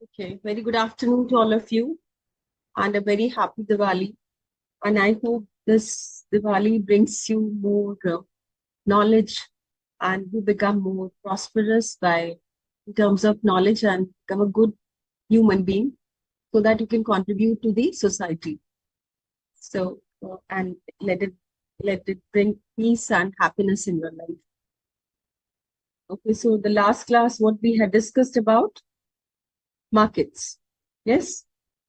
Okay, very good afternoon to all of you and a very happy Diwali. And I hope this Diwali brings you more knowledge and you become more prosperous by in terms of knowledge and become a good human being so that you can contribute to the society. So, and let it bring peace and happiness in your life. Okay, so the last class, what we had discussed about markets. Yes.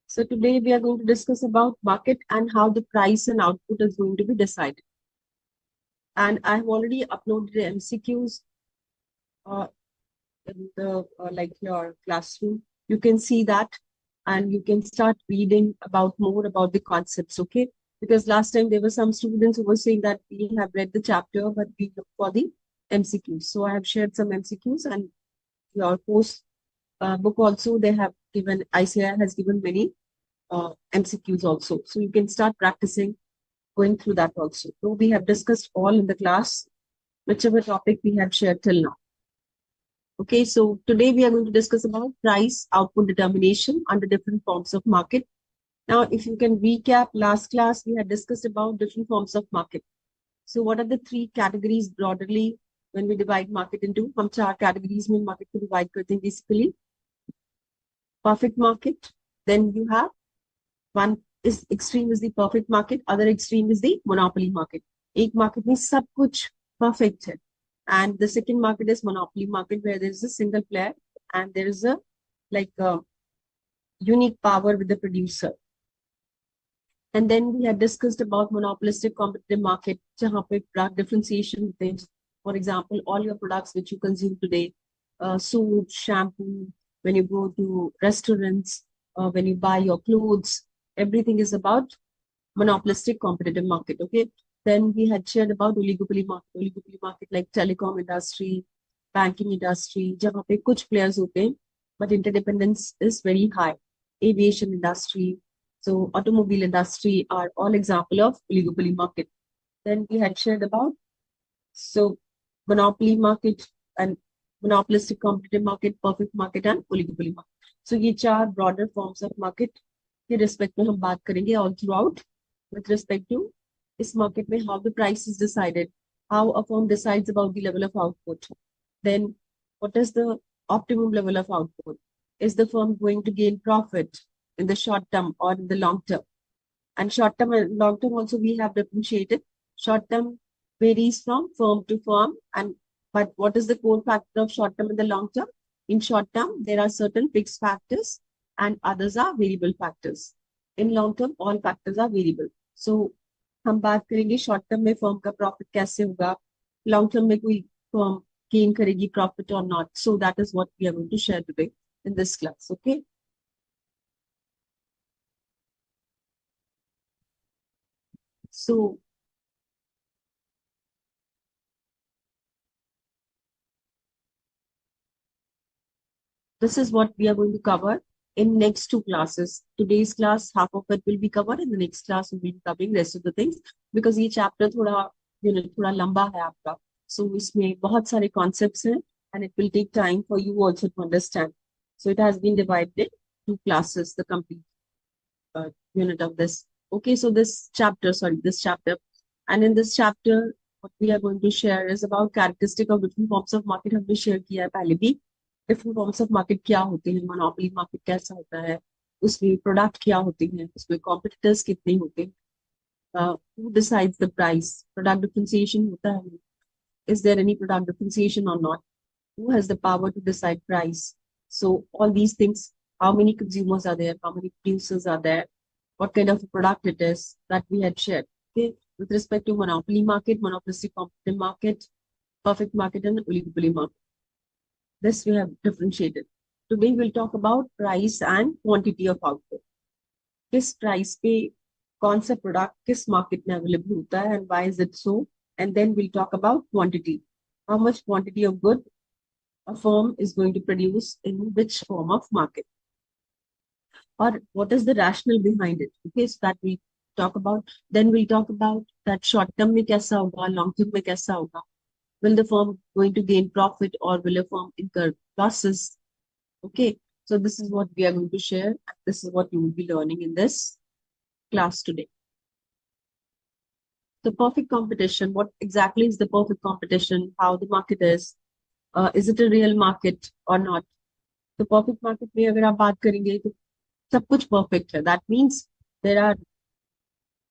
So today we are going to discuss about market and how the price and output is going to be decided. And I have already uploaded the MCQs uh, in the like your classroom. You can see that and you can start reading about more about the concepts. Okay. Because last time there were some students who were saying that we have read the chapter, but we look for the MCQs. So I have shared some MCQs and your course book also they have given, ICAI has given many MCQs also. So you can start practicing going through that also. So we have discussed all in the class, whichever topic we have shared till now. Okay, so today we are going to discuss about price output determination under different forms of market. Now, if you can recap last class, we had discussed about different forms of market. So what are the three categories broadly when we divide market into? हम चार categories में market को divide करते हैं basically. Perfect market, then you have one is extreme is the perfect market, other extreme is the monopoly market. एक market में सब कुछ perfect है. And the second market is monopoly market where there is a single player and there is a like a unique power with the producer. And then we had discussed about monopolistic competitive market, जहाँ पे product differentiation होते हैं. For example, all your products which you consume today, soap, shampoo, when you go to restaurants, when you buy your clothes, everything is about monopolistic competitive market. Okay. Then we had shared about oligopoly market. Oligopoly market like telecom industry, banking industry, जहाँ पे कुछ players होते हैं, but interdependence is very high. Aviation industry, so automobile industry are all example of oligopoly market. Then we had shared about so monopoly market and monopolistic competitive market, perfect market and oligopoly market. So ये चार broader forms of market के respect में हम बात करेंगे all throughout with respect to this market में how the price is decided, how a firm decides about the level of output, then what is the optimum level of output, is the firm going to gain profit in the short term or in the long term, and short term and long term also we have differentiated. Short term varies from firm to firm, and but what is the core factor of short term and the long term? In short term, there are certain fixed factors and others are variable factors. In long term, all factors are variable. So हम बात करेंगे short term में firm का profit कैसे होगा, long term में कोई firm gain करेगी प्रॉफिट और not. So that is what we are going to share today in this class. Okay. So this is what we are going to cover in next two classes. Today's class, half of it will be covered. In the next class, we will be covering rest of the things because ये chapter थोड़ा थोड़ा लंबा है आपका. So इसमें बहुत सारे concepts हैं and it will take time for you also to understand. So it has been divided in two classes, the complete unit of this. Okay, so this chapter, and in this chapter, what we are going to share is about characteristic of different forms of market. हमने share किया है पहले भी. Different forms of market क्या होते हैं, monopoly market कैसा होता है, उसमें product क्या होते हैं, उसमें competitors कितने होते हैं, who decides the price, product differentiation होता है, is there any product differentiation or not, who has the power to decide price. So all these things, how many consumers are there, how many producers are there, what kind of a product it is, that we had shared. Okay, with respect to monopoly market, monopolistic competitive market, perfect market, and oligopoly market. This we have differentiated. Today we'll talk about price and quantity of output. किस price पे कौन सा product किस market में available होता है and why is it so? And then we'll talk about quantity. How much quantity of good a firm is going to produce in which form of market, or what is the rationale behind it. Okay, so that we talk about. Then we'll talk about that short term में कैसा होगा, long term में कैसा होगा. Will the firm going to gain profit or will a firm incur losses? Okay, So this is what we are going to share. This is what you will be learning in this class today. The perfect competition. What exactly is the perfect competition? How the market is it a real market or not? तो perfect market में अगर आप बात करेंगे तो सब कुछ perfect है. That means there are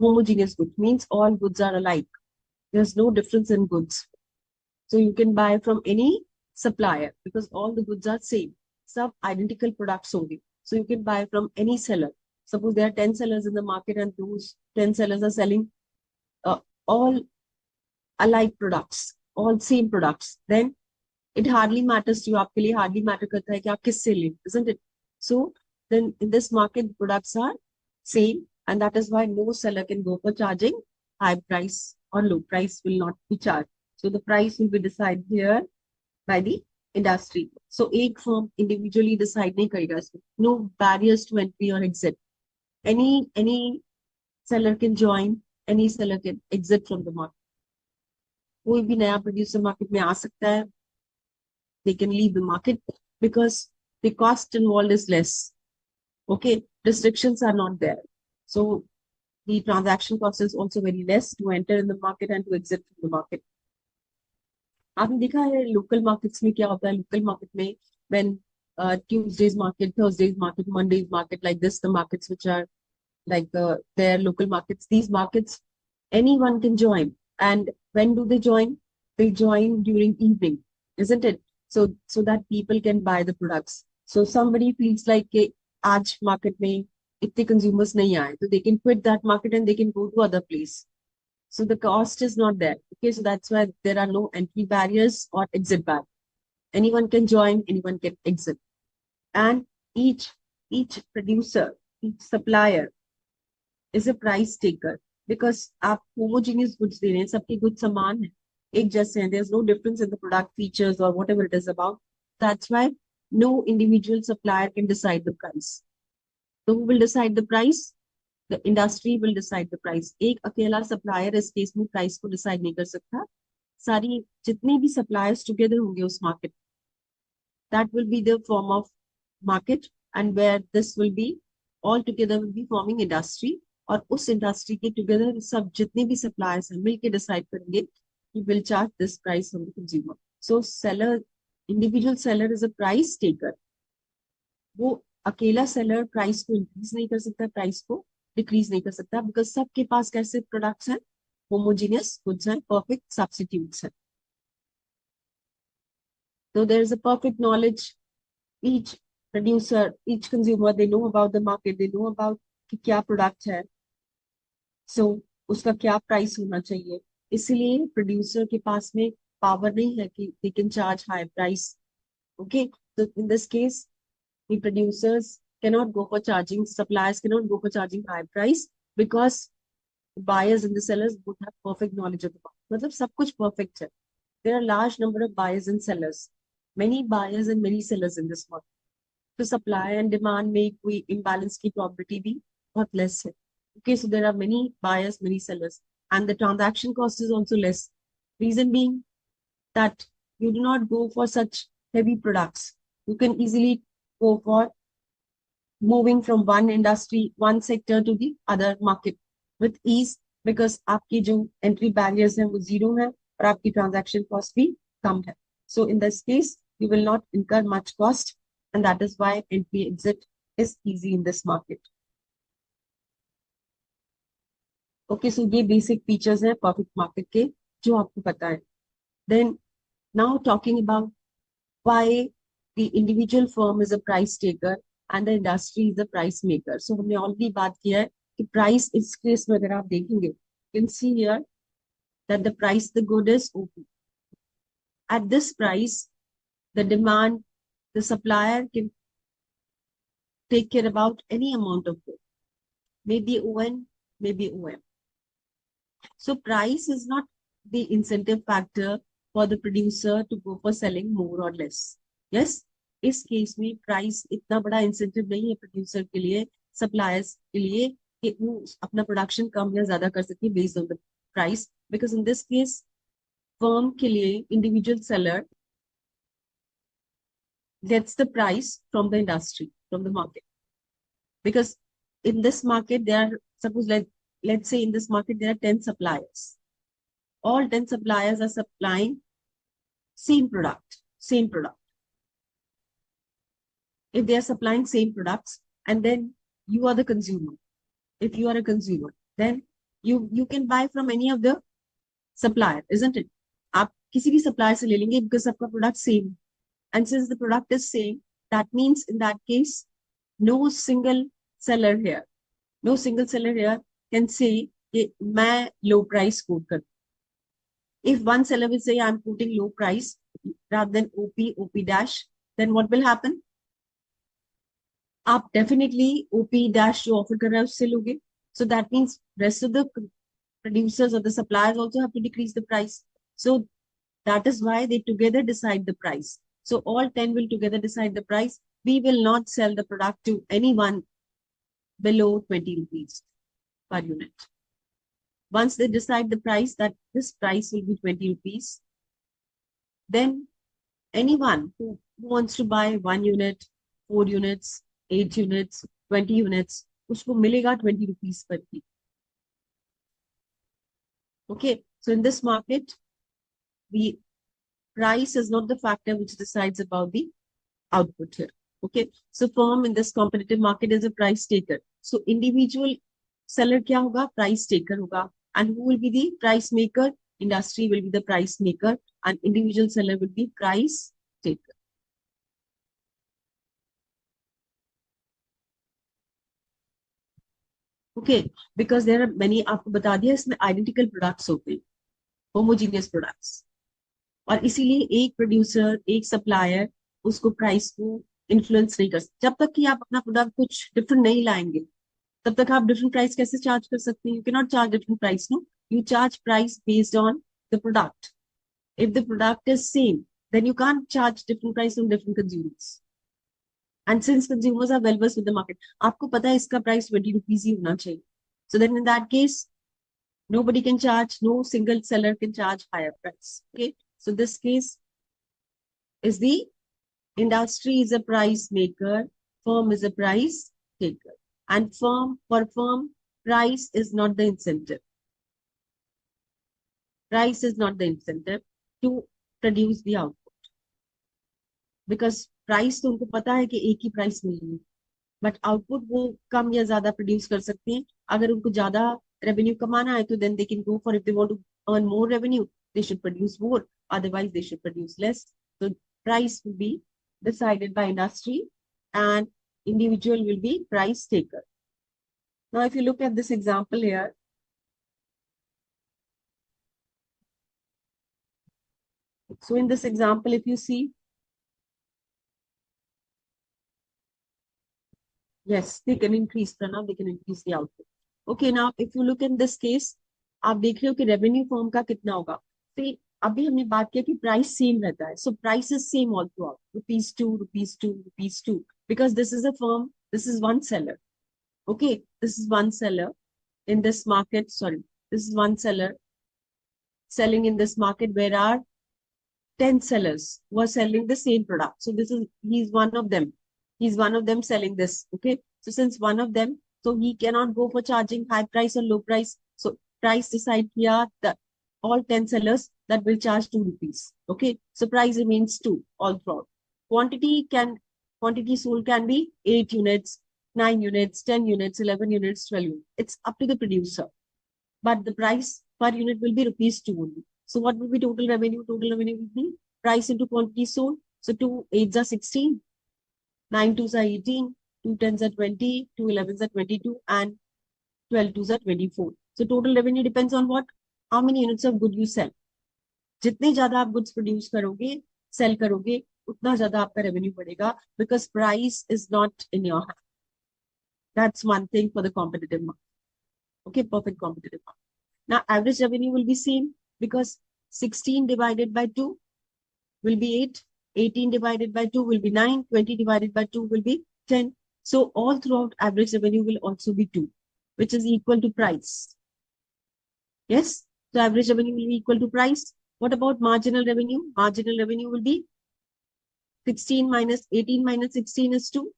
homogeneous goods. Means all goods are alike. There's no difference in goods. So you can buy from any supplier because all the goods are same. Some identical products only. So you can buy from any seller. Suppose there are 10 sellers in the market and those 10 sellers are selling uh, all alike products, all same products. Then it hardly matters to you. आपके लिए hardly matter करता है कि आप किससे लें, isn't it? So then in this market, products are same, and that is why no seller can go for charging high price or low price will not be charged. So the price will be decided here by the industry. So एक firm individually decide नहीं करेगा इसमें. No barriers to entry or exit. Any seller can join, any seller can exit from the market. कोई भी नया producer market में आ सकता है. They can leave the market because the cost involved is less. Okay, restrictions are not there. So the transaction cost is also very less to enter in the market and to exit from the market. आपने देखा है local markets में क्या होता है. Local market में when Tuesdays market, Thursdays market, Mondays market, like this, the markets which are like their local markets, these markets, anyone can join. And when do they join? They join during evening, isn't it? So that people can buy the products. So somebody feels like कि आज market में इतने consumers नहीं आए, so they can quit that market and they can go to other place. So the cost is not there. Okay, so that's why there are no entry barriers or exit barriers. Anyone can join, anyone can exit. And each producer, each supplier is a price taker because आप homogeneous goods दे रहे हैं, सबके goods समान है, एक जैसे हैं. There's no difference in the product features or whatever it is about. That's why no individual supplier can decide the price. So who will decide the price? The industry will decide the price. एक अकेला supplier इस case में price को decide नहीं कर सकता. सारी जितने भी suppliers together होंगे उस market, that will be the form of market, and where this will be all together will be forming industry. और उस इंडस्ट्री के टुगेदर सब जितने भी सप्लायर्स हैं मिलके डिसाइड करेंगे कि will charge this price from the consumer. So seller, individual seller is a price taker. वो अकेला सेलर प्राइस को इंक्रीज नहीं कर सकता, प्राइस को डिक्रीज नहीं कर सकता, बिकॉज सबके पास कैसे प्रोडक्ट्स हैं, होमोजीनियस गुड्स हैं, परफेक्ट सब्स्टिट्यूट्स हैं. So there is a perfect knowledge. Each producer, each consumer, they know about the market, they know about कि क्या प्रोडक्ट है, सो उसका क्या प्राइस होना चाहिए. इसलिए प्रोड्यूसर के पास में पावर नहीं है कि they can charge high price. Okay, so in this case the producers cannot go for charging, suppliers cannot go for charging high price because the buyers and the sellers would have perfect knowledge of the market. मतलब सब कुछ perfect है. There are large number of buyers and sellers, many buyers and many sellers in this market. तो supply and demand में कोई imbalance की probability भी बहुत less है. Okay, so there are many buyers, many sellers, and the transaction cost is also less. Reason being that you do not go for such heavy products. You can easily go for moving from one industry, one sector to the other market with ease because आपकी जो entry barriers हैं वो zero है और आपकी transaction cost भी कम है. So in this case, you will not incur much cost, and that is why entry exit is easy in this market. Okay, so ये बेसिक फीचर्स हैं परफेक्ट मार्केट के जो आपको पता है. Then now talking about why the individual firm is a price taker and the industry is a price maker. So हमने already बात किया है कि प्राइस इस केस में अगर आप देखेंगे, can see here that the price the good is open. At this price the demand, the supplier can take care about any amount of good, may be ओएन, मे बी ओएम. So price is not the incentive factor for the producer to go for selling more or less. Yes, इस case में price इतना बड़ा incentive नहीं है producer के लिए, सप्लायर्स के लिए कि वो अपना प्रोडक्शन कम या ज्यादा कर सके based on the price. Because in this case firm के लिए individual seller gets the price from the industry, from the market. Because in this market, there are, suppose let's say in this market, there are 10 suppliers. All 10 suppliers are supplying same product, same product. If they are supplying same products, and then you are the consumer. If you are a consumer, then you can buy from any of the supplier, isn't it? आप किसी भी supplier से ले लेंगे because आपका product same. And since the product is same, that means in that case, no single seller here, no single seller here can say कि मैं low price quote कर. If one seller will say I'm quoting low price rather than OP dash, then what will happen? आप definitely OP dash जो offer कर रहा है उससे लोगे. So that means rest of the producers or the suppliers also have to decrease the price. So that is why they together decide the price. So all 10 will together decide the price. We will not sell the product to anyone below 20 rupees per unit. Once they decide the price, that this price will be 20 rupees, then anyone who wants to buy 1 unit, 4 units, 8 units, 20 units, उसको मिलेगा 20 rupees per piece. Okay, so in this market, the price is not the factor which decides about the output here. Okay, so firm in this competitive market is a price taker. So individual seller क्या होगा? Price taker होगा. And who will be the price maker? Industry will be the price maker, and individual seller will be price taker. Okay, because there are many, आपको बता दिया इसमें identical products होते हैं, homogeneous products. और इसीलिए एक प्रोड्यूसर, एक सप्लायर उसको प्राइस को इन्फ्लुएंस नहीं कर सकते. जब तक कि आप अपना प्रोडक्ट कुछ डिफरेंट नहीं लाएंगे, तब तक आप डिफरेंट प्राइस कैसे चार्ज कर सकते हैं? You can not charge different price, no. You charge price based on the product. If the product is same, then you can't charge different price on different consumers. And since consumers are well versed with the market, आपको पता है इसका price 20 rupees ही होना चाहिए. So then in that case, nobody can charge, no single seller can charge higher price. Okay, so this case is the industry is a price maker, firm is a price taker, and for firm, price is not the incentive. Price is not the incentive to produce the output, because price तो उनको पता है कि एक ही price मिलेगी, but output वो कम या ज्यादा प्रोड्यूस कर सकते हैं. अगर उनको ज्यादा रेवेन्यू कमाना है तो then they can go for, if they want to earn more revenue, they should produce more, otherwise they should produce less. So price will be decided by industry and individual will be price taker. Now if you look at this example here, so in this example, if you see, yes, they can increase Pranav, they can increase the output. Okay, now if you look in this case, आप देख रहे हो कि revenue form का कितना होगा. फिर अभी हमने बात किया कि प्राइस सेम रहता है. So price is same all through out, ₹2, ₹2, because this is a firm, this is one seller. Okay, this is one seller in this market. Sorry, this is one seller selling in this market where are 10 sellers who are selling the same product. So this is, he's one of them. He's one of them selling this. Okay. So since one of them, so he cannot go for charging high price or low price. So price decide here that all 10 sellers that will charge 2 rupees. Okay. So price remains 2 all throughout. Quantity sold can be 8 units, 9 units, 10 units, 11 units, 12 units. It's up to the producer. But the price per unit will be ₹2 only. So what will be total revenue? Total revenue will be price into quantity sold. So 2 8s are 16, 9 2s are 18, 2 10s are 20, 2 11s are 22, and 12 2s are 24. So total revenue depends on what? How many units of good you sell. जितने ज्यादा आप goods produce करोगे, sell करोगे, उतना ज्यादा आपका revenue बढ़ेगा, because price is not in your hand. That's one thing for the competitive market. Okay, perfect competitive market. Now average revenue will be same, because 16 divided by 2 will be 8, 18 divided by 2 will be 9, 20 divided by 2 will be 10. So all throughout average revenue will also be 2, which is equal to price. Yes, so average revenue will be equal to price. What about marginal revenue? Marginal revenue will be 16 minus 18 minus 16 is 2.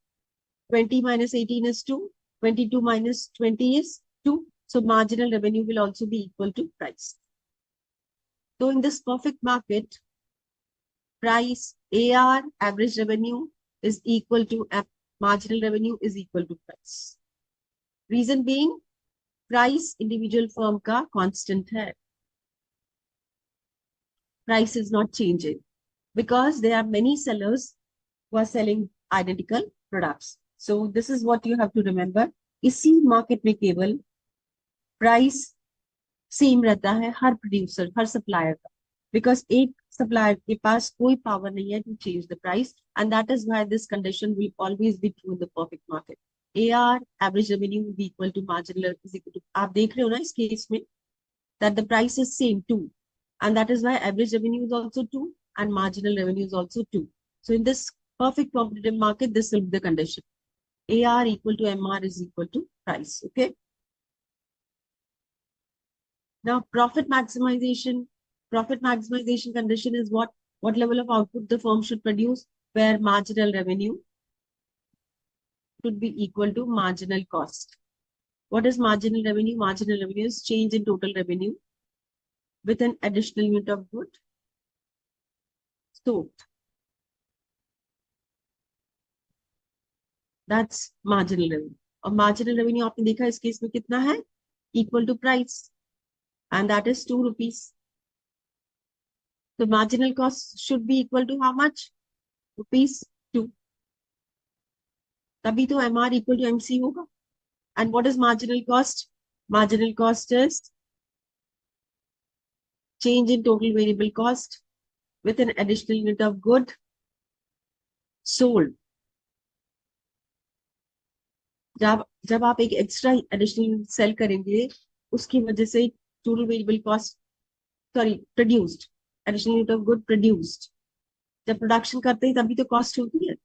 20 minus 18 is 2. 22 minus 20 is 2. So marginal revenue will also be equal to price. So in this perfect market, price, AR, average revenue is equal to marginal revenue is equal to price. Reason being, price individual firm का constant है. Price is not changing because there are many sellers who are selling identical products. So this is what you have to remember. इसी market में केवल price same रहता है हर producer, हर supplier का, बिकॉज एक सप्लायर के पास कोई पावर नहीं है to change the price, and that is why this condition will always be true in the perfect market. AR, average revenue, will be equal to marginal is equal to, आप देख रहे हो ना इस केस में that the price is same too, and that is why average revenue is also 2 and marginal revenue is also 2. So in this perfect competitive market, this will be the condition. AR equal to MR is equal to price. Okay. Now profit maximization condition is what level of output the firm should produce, where marginal revenue should be equal to marginal cost. What is marginal revenue? Marginal revenue is change in total revenue with an additional unit of good sold. That's marginal revenue. और marginal revenue आपने देखा इस case में कितना है? Equal to price, and that is 2 rupees. The marginal cost should be equal to how much? Rupees 2. तभी तो MR equal to MC होगा. And what is marginal cost? Marginal cost is change in total variable cost with an additional unit of good sold. जब आप एक extra additional cell करेंगे, उसकी वजह से total variable cost, sorry, produced, additional unit of good produced. जब production करते हैं तभी तो कॉस्ट होती है,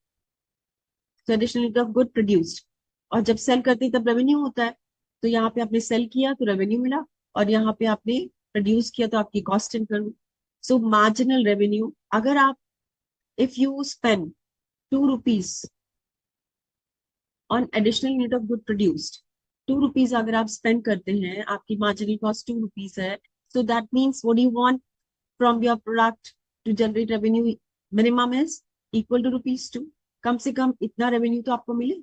तो additional unit of good produced. और जब सेल करते हैं तब रेवेन्यू होता है. तो यहाँ पे आपने सेल किया तो रेवेन्यू मिला, और यहाँ पे आपने प्रोड्यूस किया तो आपकी कॉस्ट इनकम. सो मार्जिनल रेवेन्यू, अगर आप if you spend 2 rupees on additional unit of good produced, 2 rupees अगर आप spend करते हैं, आपकी marginal cost 2 rupees है. So that means what do you want from your product to generate revenue? Minimum is equal to rupees 2. कम से कम इतना revenue तो आपको मिले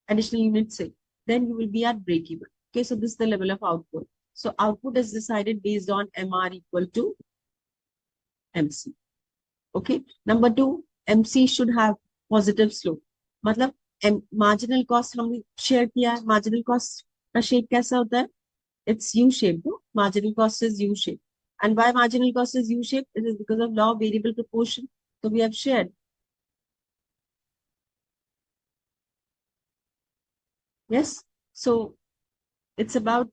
additional unit से, then you will be at break even. Okay, so this is the level of output. So output is decided based on MR equal to MC. Okay, number 2, MC should have positive slope. मतलब marginal cost हमने शेयर किया है. Marginal cost का shape कैसा होता है? It's U shape. Marginal cost is U shape. And why marginal cost is U shape? It is because of law of variable proportion. So we have shared. Yes, so it's about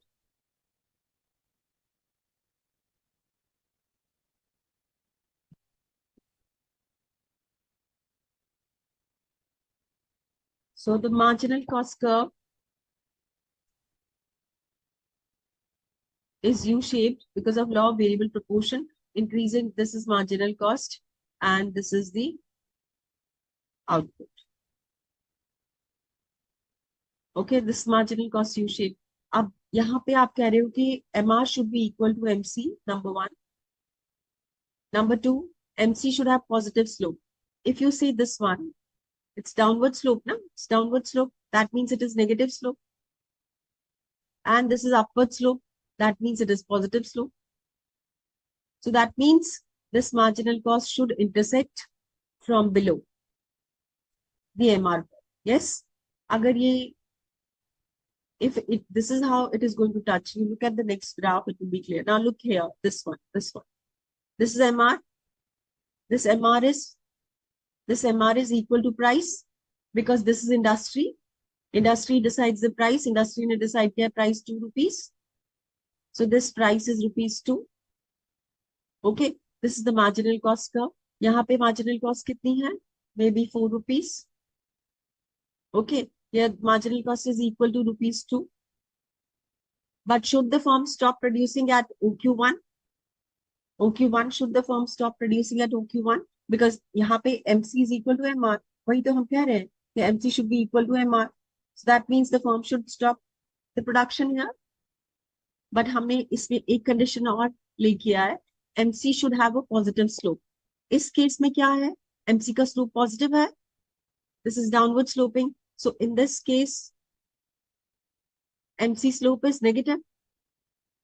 so the marginal cost curve is U-shaped because of law of variable proportion. Increasing, this is marginal cost and this is the output. Okay, this marginal cost U-shaped. अब यहाँ पे आप कह रहे हो कि MR should be equal to MC, number 1. Number 2, MC should have positive slope. If you see this one, it's downward slope, no? It's downward slope. That means it is negative slope. And this is upward slope. That means it is positive slope. So that means this marginal cost should intersect from below the MR. Yes? Agar ye, if this is how it is going to touch, you look at the next graph, it will be clear. Now look here, this one. This is MR. This MR is equal to price because this is industry. Industry decides the price. Industry ने decide किया price 2 rupees. So this price is rupees 2. Okay, this is the marginal cost curve. यहाँ पे marginal cost कितनी है? Maybe 4 rupees. Okay, here marginal cost is equal to rupees 2. But should the firm stop producing at OQ1? OQ1, should the firm stop producing at OQ1? because यहाँ पे MC is equal to MR, वही तो हम कह रहे हैं कि MC should be equal to MR, so that means the firm should stop the production here. But हमने इसमें एक कंडीशन और ले किया है, MC should have a positive slope. इस केस में क्या है, MC का स्लोप पॉजिटिव है, this is downward sloping, so in this case MC slope is negative.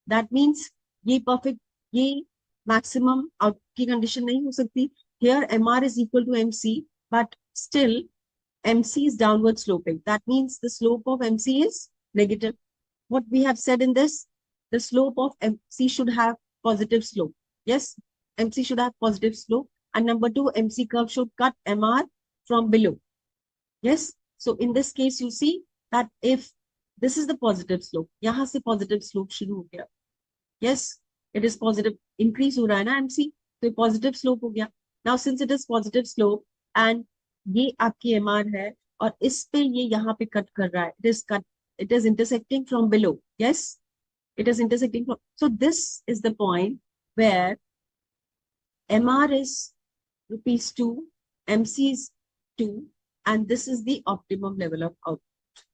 That means ये perfect, ये maximum out की condition नहीं हो सकती. Here MR is equal to MC, but still MC is downward sloping. That means the slope of MC is negative. What we have said in this, the slope of MC should have positive slope. Yes, MC should have positive slope. And number two, MC curve should cut MR from below. Yes, so in this case, you see that if this is the positive slope, यहाँ से positive slope शुरू हो गया. Yes, it is positive, increase हो रहा है ना MC, तो ये positive slope हो गया. Now since it is positive slope and ये आपकी MR है और इस पे ये यहाँ पे cut कर रहा है, it is intersecting from below. Yes, it is intersecting from, so this is the point where MR is ₹2, MC is 2, and this is the optimum level of output.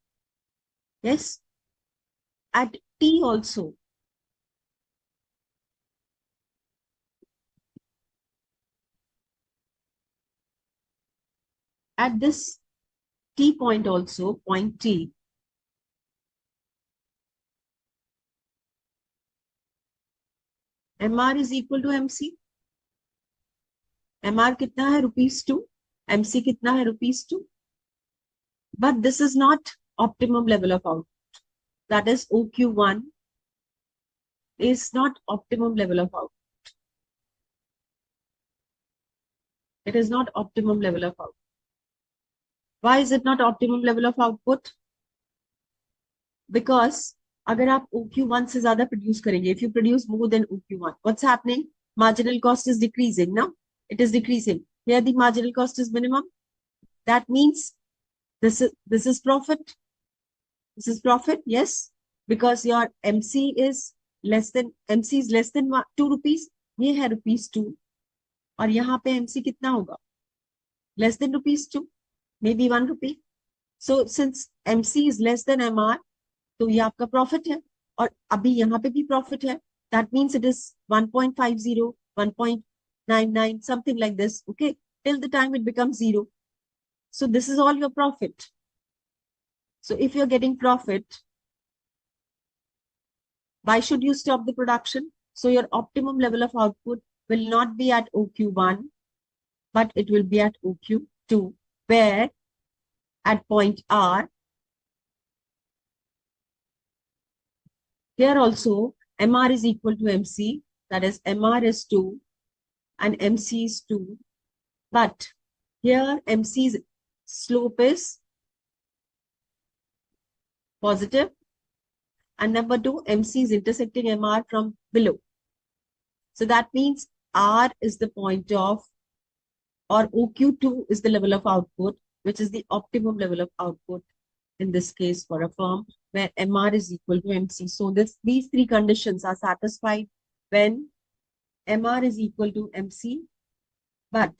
Yes, at T also, at this T point also, point T, MR is equal to MC. MR कितना है, ₹2, MC कितना है, ₹2. But this is not optimum level of output. That is OQ1 is not optimum level of output. It is not optimum level of output. Why is it not optimum level of output? Because अगर आप OQ1 से ज़्यादा produce करेंगे, if you produce more than OQ1, what's happening? Marginal cost is decreasing, no? It is decreasing. Here the marginal cost is minimum. That means this is profit. This is profit, yes, because your MC is less than ₹2. ये है ₹2 और यहाँ पे MC कितना होगा? Less than ₹2, maybe ₹1. So since MC is less than MR, तो ये आपका प्रॉफिट है और अभी यहाँ पे भी प्रॉफिट है. That means it is 1.50, 1.99, something like this. Okay, till the time it becomes 0. So this is all your profit. So if you're getting profit, why should you stop the production? So your optimum level of output will not be at OQ1, but it will be at OQ2, where at point R, here also MR is equal to MC, that is MR is 2 and MC is 2, but here MC's slope is positive, and number two, MC is intersecting MR from below. So that means R is the point of, or OQ2 is the level of output, which is the optimum level of output in this case for a firm where MR is equal to MC. So these three conditions are satisfied when MR is equal to MC, but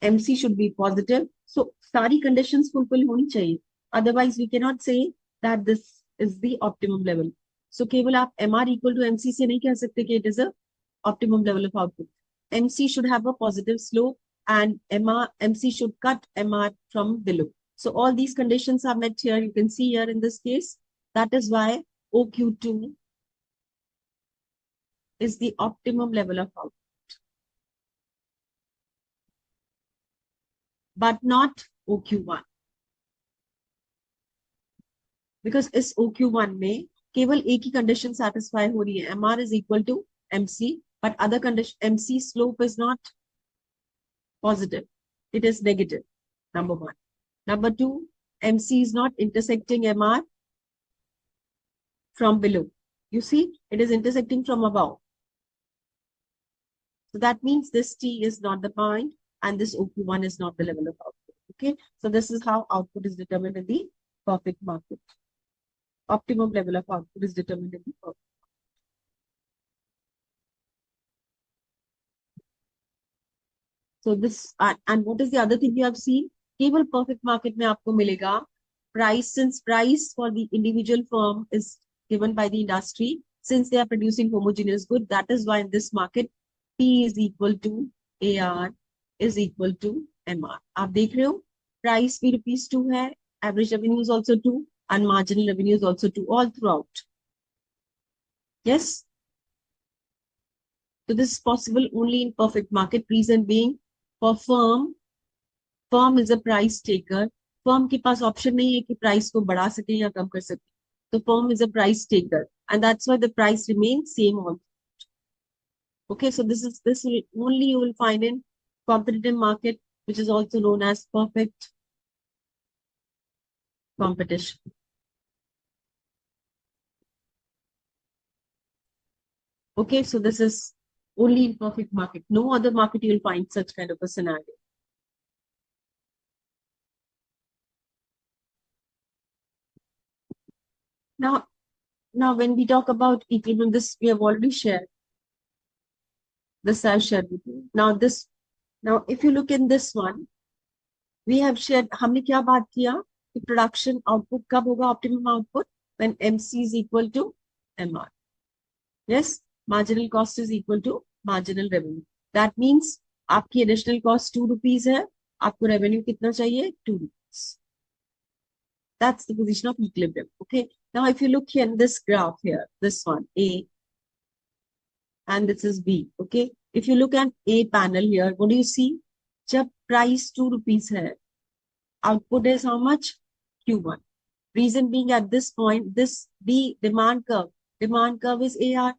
MC should be positive. So सारी conditions fulfill होनी चाहिए. Otherwise, we cannot say that this is the optimum level. So केवल आप MR equal to MC से नहीं कह सकते कि it is a optimum level of output. MC should have a positive slope and MC should cut MR from below. So all these conditions are met here. You can see here in this case. That is why OQ2 is the optimum level of output, but not OQ1. Because इस OQ1 में केवल एक ही condition satisfy हो रही है. MR is equal to MC, but other condition, MC slope is not positive. It is negative, number one. Number two, MC is not intersecting MR from below. You see, it is intersecting from above. So that means this T is not the point and this OQ1 is not the level of output. Okay, so this is how output is determined in the perfect market. Optimum level of output is determined in the perfect. So this and what is the other thing you have seen? केवल perfect market में आपको मिलेगा price, since price for the individual firm is given by the industry, since they are producing homogeneous good, that is why in this market P is equal to AR is equal to MR. आप देख रहे हो price भी rupees 2 है, average revenue is also 2 and marginal revenue is also 2 all throughout. Yes. So this is possible only in perfect market. Reason being, for firm is a price taker. Firm के पास option नहीं है कि price को बढ़ा सके या कम कर सके. So firm is a price taker, and that's why the price remains same also. Okay, so this will only you will find in competitive market, which is also known as perfect competition. Okay, so this is only in perfect market. No other market you will find such kind of a scenario. Now when we talk about equilibrium, this we have already shared. This I've shared with you. Now if you look in this one, we have shared, हमने क्या बात किया कि production output कब होगा optimum output? When MC is equal to MR. Yes, marginal cost is equal to marginal revenue. That means आपकी additional cost 2 rupees है, आपको revenue कितना चाहिए? 2 rupees. That's the position of equilibrium. Okay. Now, if you look here in this graph here, this one, A, and this is B. Okay. If you look at A panel here, what do you see? जब price 2 rupees है, output is how much? Q1. Reason being at this point, this B demand curve is AR.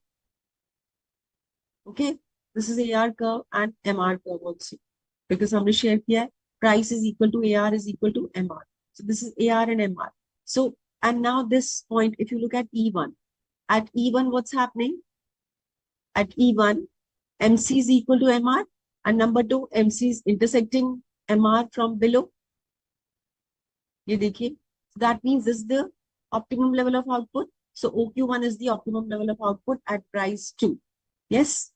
Okay. This is AR curve and MR curve also. Because हमने share किया है, price is equal to AR is equal to MR. So this is AR and MR. So, and now this point, if you look at E1, what's happening? At E1, MC is equal to MR, and number 2, MC is intersecting MR from below. ये देखिए. So that means this is the optimum level of output. So OQ1 is the optimum level of output at price 2. Yes.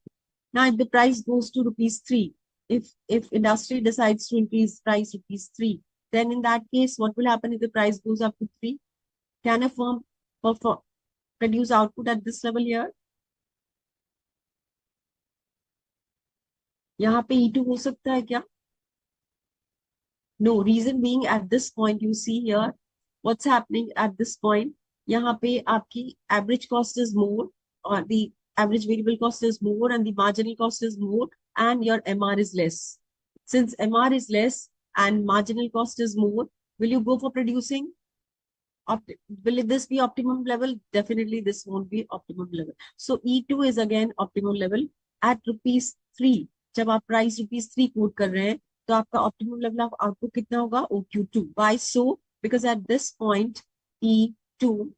Now if the price goes to rupees 3, if industry decides to increase price rupees 3, then in that case, what will happen if the price goes up to 3? Can a firm produce output at this level here? यहाँ पे E2 हो सकता है क्या? No, reason being at this point, you see here, what's happening at this point, यहाँ पे आपकी average cost is more, or the average variable cost is more, and the marginal cost is more, and your MR is less. Since MR is less and marginal cost is more, will you go for producing? Will this be optimum level? Definitely this won't be optimum level. So E2 is again optimum level at rupees 3. जब आप price rupees 3 quote कर रहे हैं, तो आपका optimum level of output कितना होगा? OQ2. Why so? Because at this point, E2,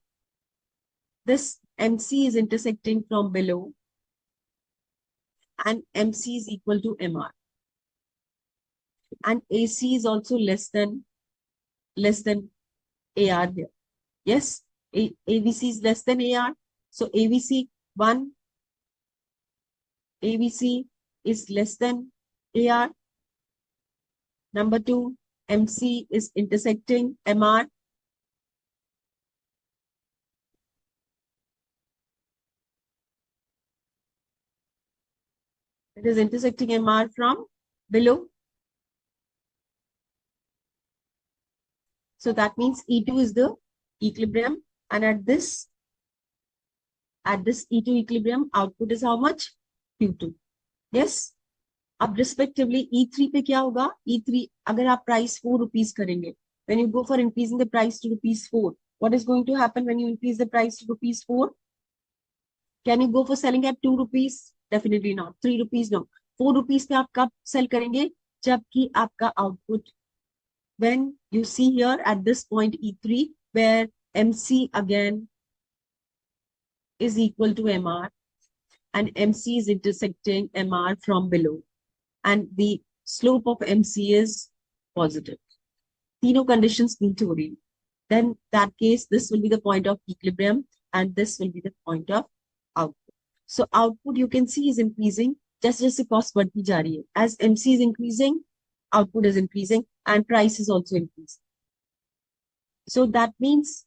this MC is intersecting from below, and MC is equal to MR. And AC is also less than AR here. Yes, AVC is less than AR. So AVC is less than AR. Number 2, MC is intersecting MR. It is intersecting MR from below. So that means E2 is the equilibrium, and at this E2 equilibrium, output is how much? Q2. Yes. अब respectively E3 पे क्या होगा? E3 अगर आप price 4 rupees करेंगे, when you go for increasing the price to rupees 4, what is going to happen when you increase the price to rupees 4? Can you go for selling at 2 rupees? Definitely not. 3 rupees, no. 4 rupees पे आप कब sell करेंगे? जबकि आपका output, when you see here at this point E3, where MC again is equal to MR, and MC is intersecting MR from below, and the slope of MC is positive. तीनों conditions meet हो रही. Then that case, this will be the point of equilibrium, and this will be the point of output. So output you can see is increasing जैसे जैसे cost बढ़ती जा रही है, as MC is increasing, output is increasing and price is also increasing. So that means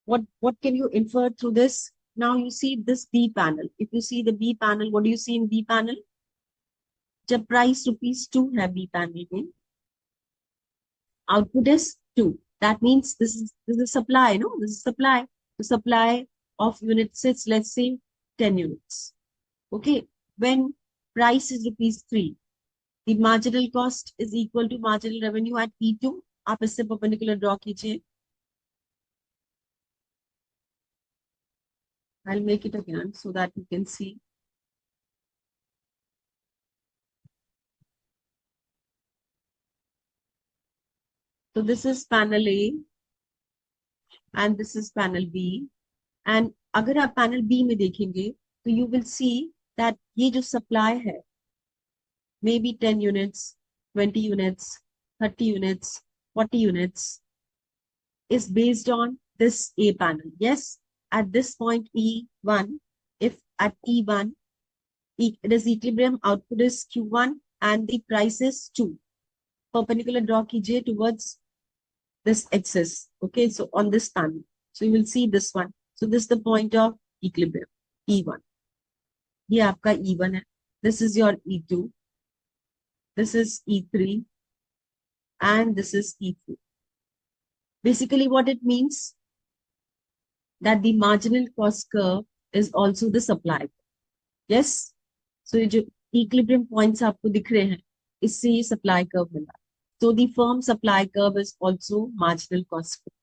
what can you infer through this? Now you see this B panel. If you see the B panel, what do you see in B panel? जब price ₹2 है B panel में, output is 2. That means this is supply, no? This is supply. The supply of units is, let's say, 10 units. Okay. When price is ₹3, the marginal cost is equal to marginal revenue at E2. आप इससे perpendicular draw कीजिए. I'll make it again so that you can see. So this is panel A and this is panel B. And अगर आप panel B में देखेंगे तो you will see that ये जो supply है, maybe 10 units, 20 units, 30 units, 40 units is based on this A panel. Yes, at this point E1, if at E1, it is equilibrium, output is Q1 and the price is 2. Perpendicular draw कीजिए towards this axis. Okay, so on this panel. So you will see this one. So this is the point of equilibrium, E1. ये आपका E1 है. This is your E2. This is E3. And this is E3. Basically what it means, that the marginal cost curve is also the supply. Yes. So ये जो equilibrium points आपको दिख रहे हैं, इससे ये supply curve मिला. So the firm supply curve is also marginal cost curve.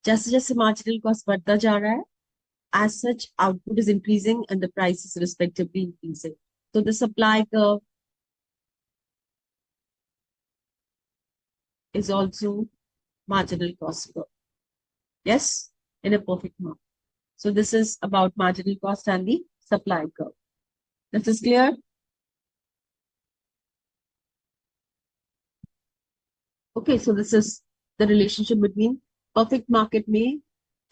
जैसे जैसे marginal cost बढ़ता जा रहा है, as such output is increasing and the price is respectively increasing. So the supply curve is also marginal cost curve. Yes, in a perfect market. So this is about marginal cost and the supply curve. This is clear? Okay, so this is the relationship between perfect market में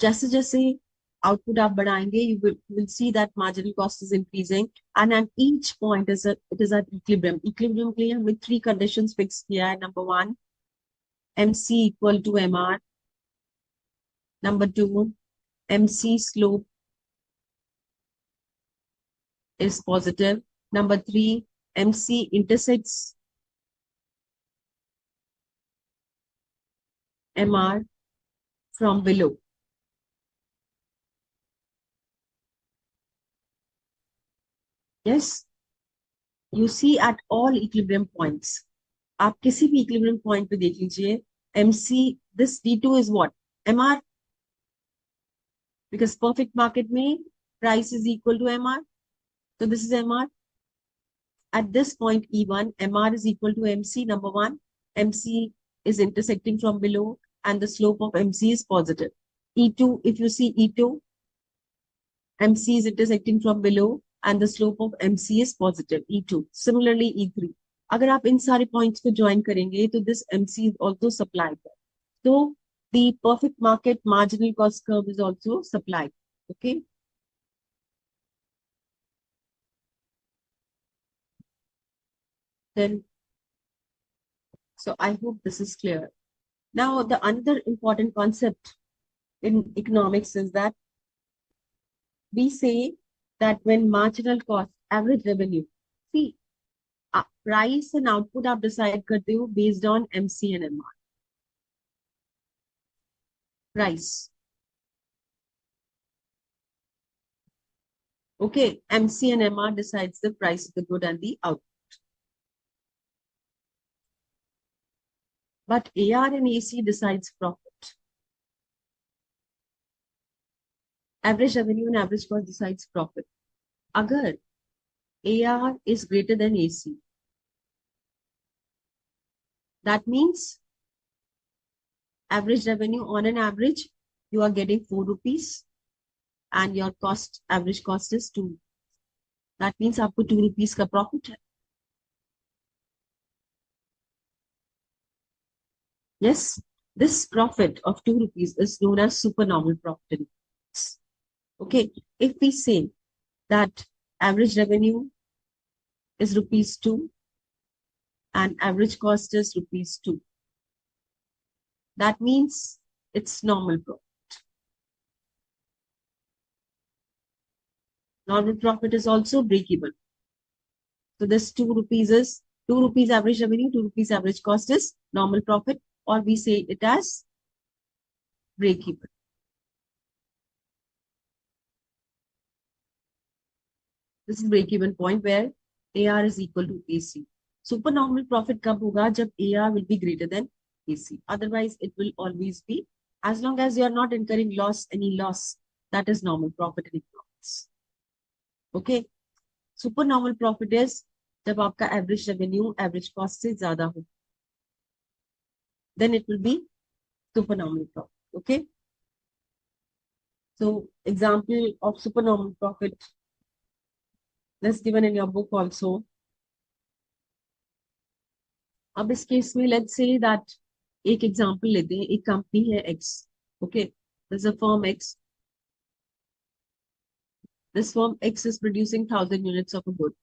जैसे जैसे output आप बढ़ाएंगे, you will see that marginal cost is increasing and at each point it is at equilibrium. Equilibrium के लिए हमने 3 conditions fix किया है. Number 1, MC equal to MR. Number 2, MC slope is positive. Number 3, MC intersects MR from below. Yes, you see at all equilibrium points. आप किसी भी equilibrium point पे देख लीजिए, MC, this D2 is what? MR. Because perfect market में price is equal to MR. So this is MR. At this point E1, MR is equal to MC. Number 1, MC is intersecting from below and the slope of MC is positive. E2, if you see E2, MC is intersecting from below and the slope of MC is positive, E2. Similarly, E3. अगर आप इन सारे points को join करेंगे, तो this MC is also supply curve. So the perfect market marginal cost curve is also supply. Okay. Then, so I hope this is clear. Now, the another important concept in economics is that we say that when marginal cost, average revenue, see, price and output आप decide करते हो based on MC and MR. Price. Okay, MC and MR decides the price of the good and the output. But AR and AC decides profit. Average revenue and average cost decides profit. Agar AR is greater than AC, that means average revenue on an average, you are getting 4 rupees and your cost, average cost is 2. That means आपको 2 rupees का profit है. Yes, this profit of 2 rupees is known as supernormal profit. Okay, if we say that average revenue is rupees 2 and average cost is rupees 2. That means it's normal profit. Normal profit is also break even. So this 2 rupees is 2 rupees average revenue, 2 rupees average cost is normal profit, or we say it as break even. This is break even point where AR is equal to AC. Supernormal profit कब होगा जब AR will be greater than AC. Otherwise, it will always be, as long as you are not incurring loss, any loss, that is normal profit in economics. Okay. Supernormal profit is जब आपका average revenue, average cost से ज़्यादा हो. Then it will be supernormal profit. Okay. So example of supernormal profit that's given in your book also. अब इस case में let's say that एक example लेते हैं, एक कंपनी है x, okay, this a firm x, this firm x is producing 1000 units of a good,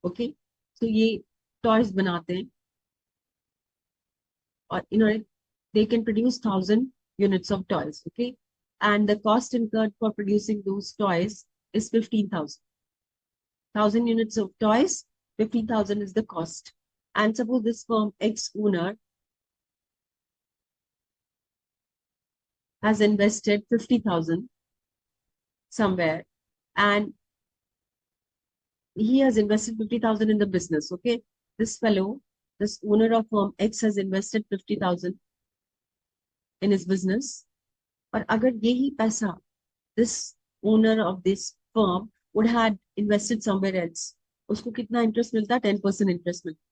okay, तो ये टॉयज बनाते हैं और इन्होंने they can produce 1000 units of toys, okay, and the cost incurred for producing those toys is 15,000. 1000 units of toys, 15,000 is the cost. And suppose this firm X owner has invested 50,000 somewhere, and he has invested 50,000 in the business. Okay, this fellow, this owner of firm X has invested 50,000 in his business. और अगर यही पैसा this owner of this firm would had invested somewhere else, उसको कितना interest मिलता? 10% interest मिलता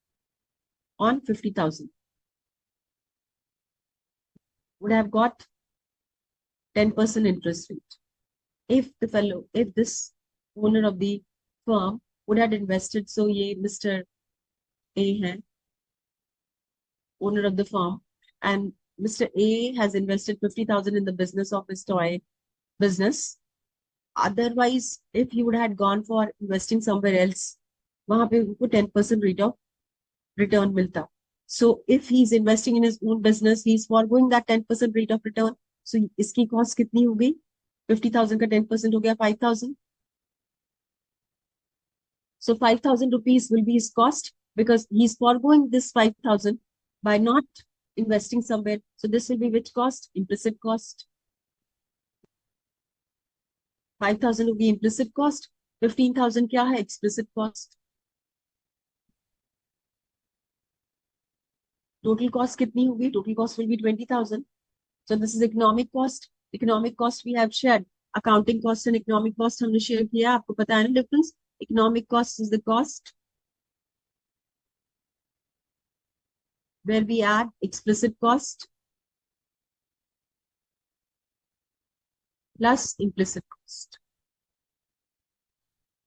on 50,000. would have got 10% interest rate. If this owner of the firm would have invested, so ye Mr. A hai, owner of the firm, and Mr. A has invested 50,000 in the business of his toy business. Otherwise, if he would have gone for investing somewhere else, वहाँ पे उनको 10% rate of return मिलता. So if he's investing in his own business, he's foregoing that 10% rate of return. So इसकी cost कितनी हो गई? 50,000 का 10% हो गया 5,000. So 5,000 rupees will be his cost because he's foregoing this 5,000 by not investing somewhere. So this will be which cost? Implicit cost. 5,000 will be implicit cost. 15,000 क्या है? Explicit cost. Total cost कितनी होगी? Total cost will be 20,000. So this is economic cost. Economic cost we have shared. Accounting cost and economic cost हमने share किया. आपको पता है ना difference? Economic cost is the cost where we add explicit cost plus implicit cost.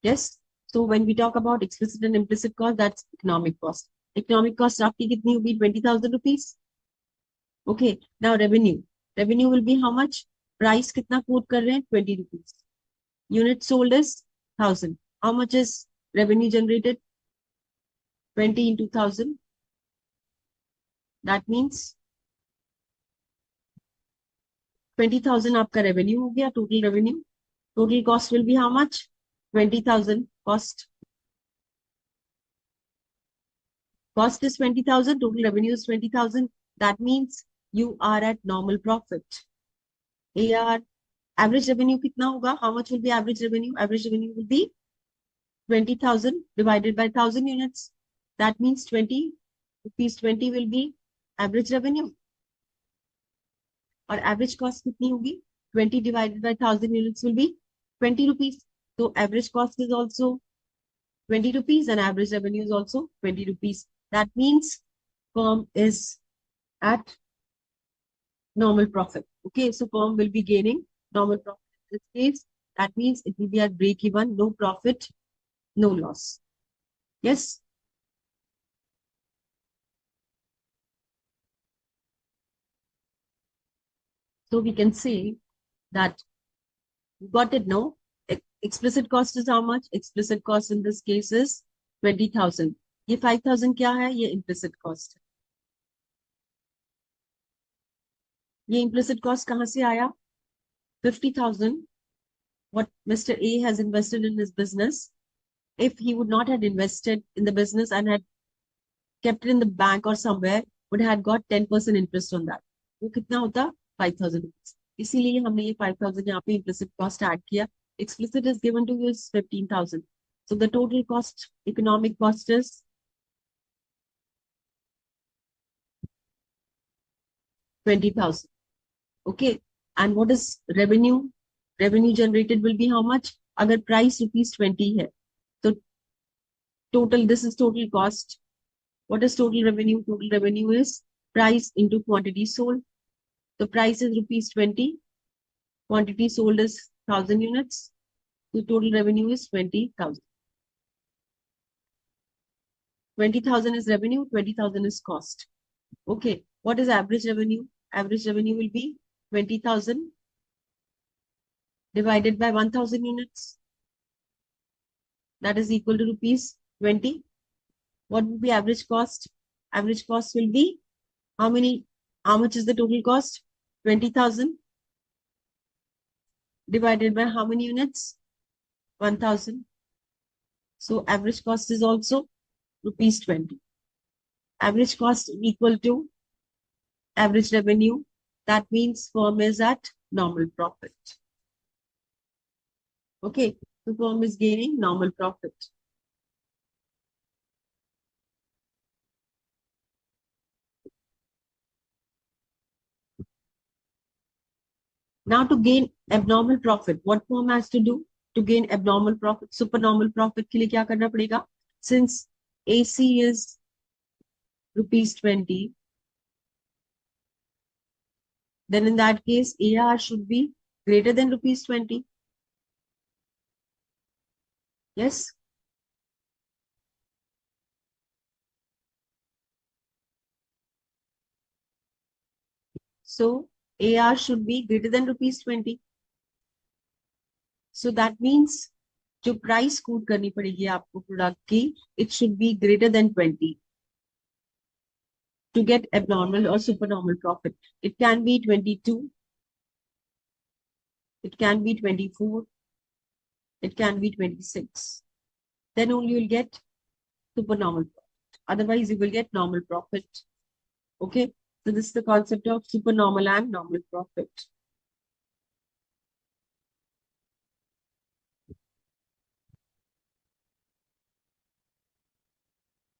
Yes. So when we talk about explicit and implicit cost, that's economic cost. Economic cost आपकी कितनी होगी? 20,000 rupees. Okay. Now revenue. Revenue will be how much? Price कितना quote कर रहे हैं? 20 rupees. Unit sold is 1,000. How much is revenue generated? 20 into 1,000. That means 20,000 आपका revenue हो गया, total revenue. Total cost will be how much? 20,000 cost. Cost is 20,000, total revenue is 20,000. That means you are at normal profit. AR, average revenue कितना होगा? How much will be average revenue? Average revenue will be 20,000 divided by 1,000 units. That means 20 rupees 20 will be average revenue. और average cost कितनी होगी? 20 divided by 1,000 units will be 20 rupees. So average cost is also 20 rupees and average revenue is also 20 rupees. That means firm is at normal profit. Okay, so firm will be gaining normal profit in this case. That means it will be at break even, no profit, no loss. Yes. So we can say that you got it, no? Explicit cost is how much? Explicit cost in this case is 20,000। ये 5,000 क्या है? ये implicit cost है। ये implicit cost कहाँ से आया? 50,000 what Mr. A has invested in his business. If he would not have invested in the business and had kept it in the bank or somewhere, would have got 10% interest on that. वो कितना होता? 5,000 rupees. इसीलिए हमने ये 5,000 यहाँ पे implicit cost add किया. Explicit is given to you is 15,000. So the total cost, economic cost is 20,000. Okay. And what is revenue? Revenue generated will be how much? अगर price rupees 20 है, so total, this is total cost. What is total revenue? Total revenue is price into quantity sold. The price is rupees 20. Quantity sold is 1,000 units. The total revenue is 20,000. 20,000 is revenue, 20,000 is cost. Okay. What is average revenue? Average revenue will be 20,000 divided by 1,000 units. That is equal to rupees 20. What will be average cost? Average cost will be how much is the total cost? 20,000 divided by how many units? 1,000. So average cost is also rupees 20. Average cost equal to average revenue. That means firm is at normal profit. Okay, the firm is gaining normal profit. Now to gain abnormal profit, what firm has to do to gain abnormal profit? Supernormal profit के लिए क्या करना पड़ेगा? Since AC is rupees 20, then in that case, AR should be greater than rupees 20. Yes? So AR should be greater than rupees 20. So that means जो price quote करनी पड़ेगी आपको product की, it should be greater than 20 to get abnormal or supernormal profit. It can be 22, it can be 24, it can be 26. Then only you'll get supernormal profit. Otherwise, you will get normal profit. Okay, so this is the concept of supernormal and normal profit.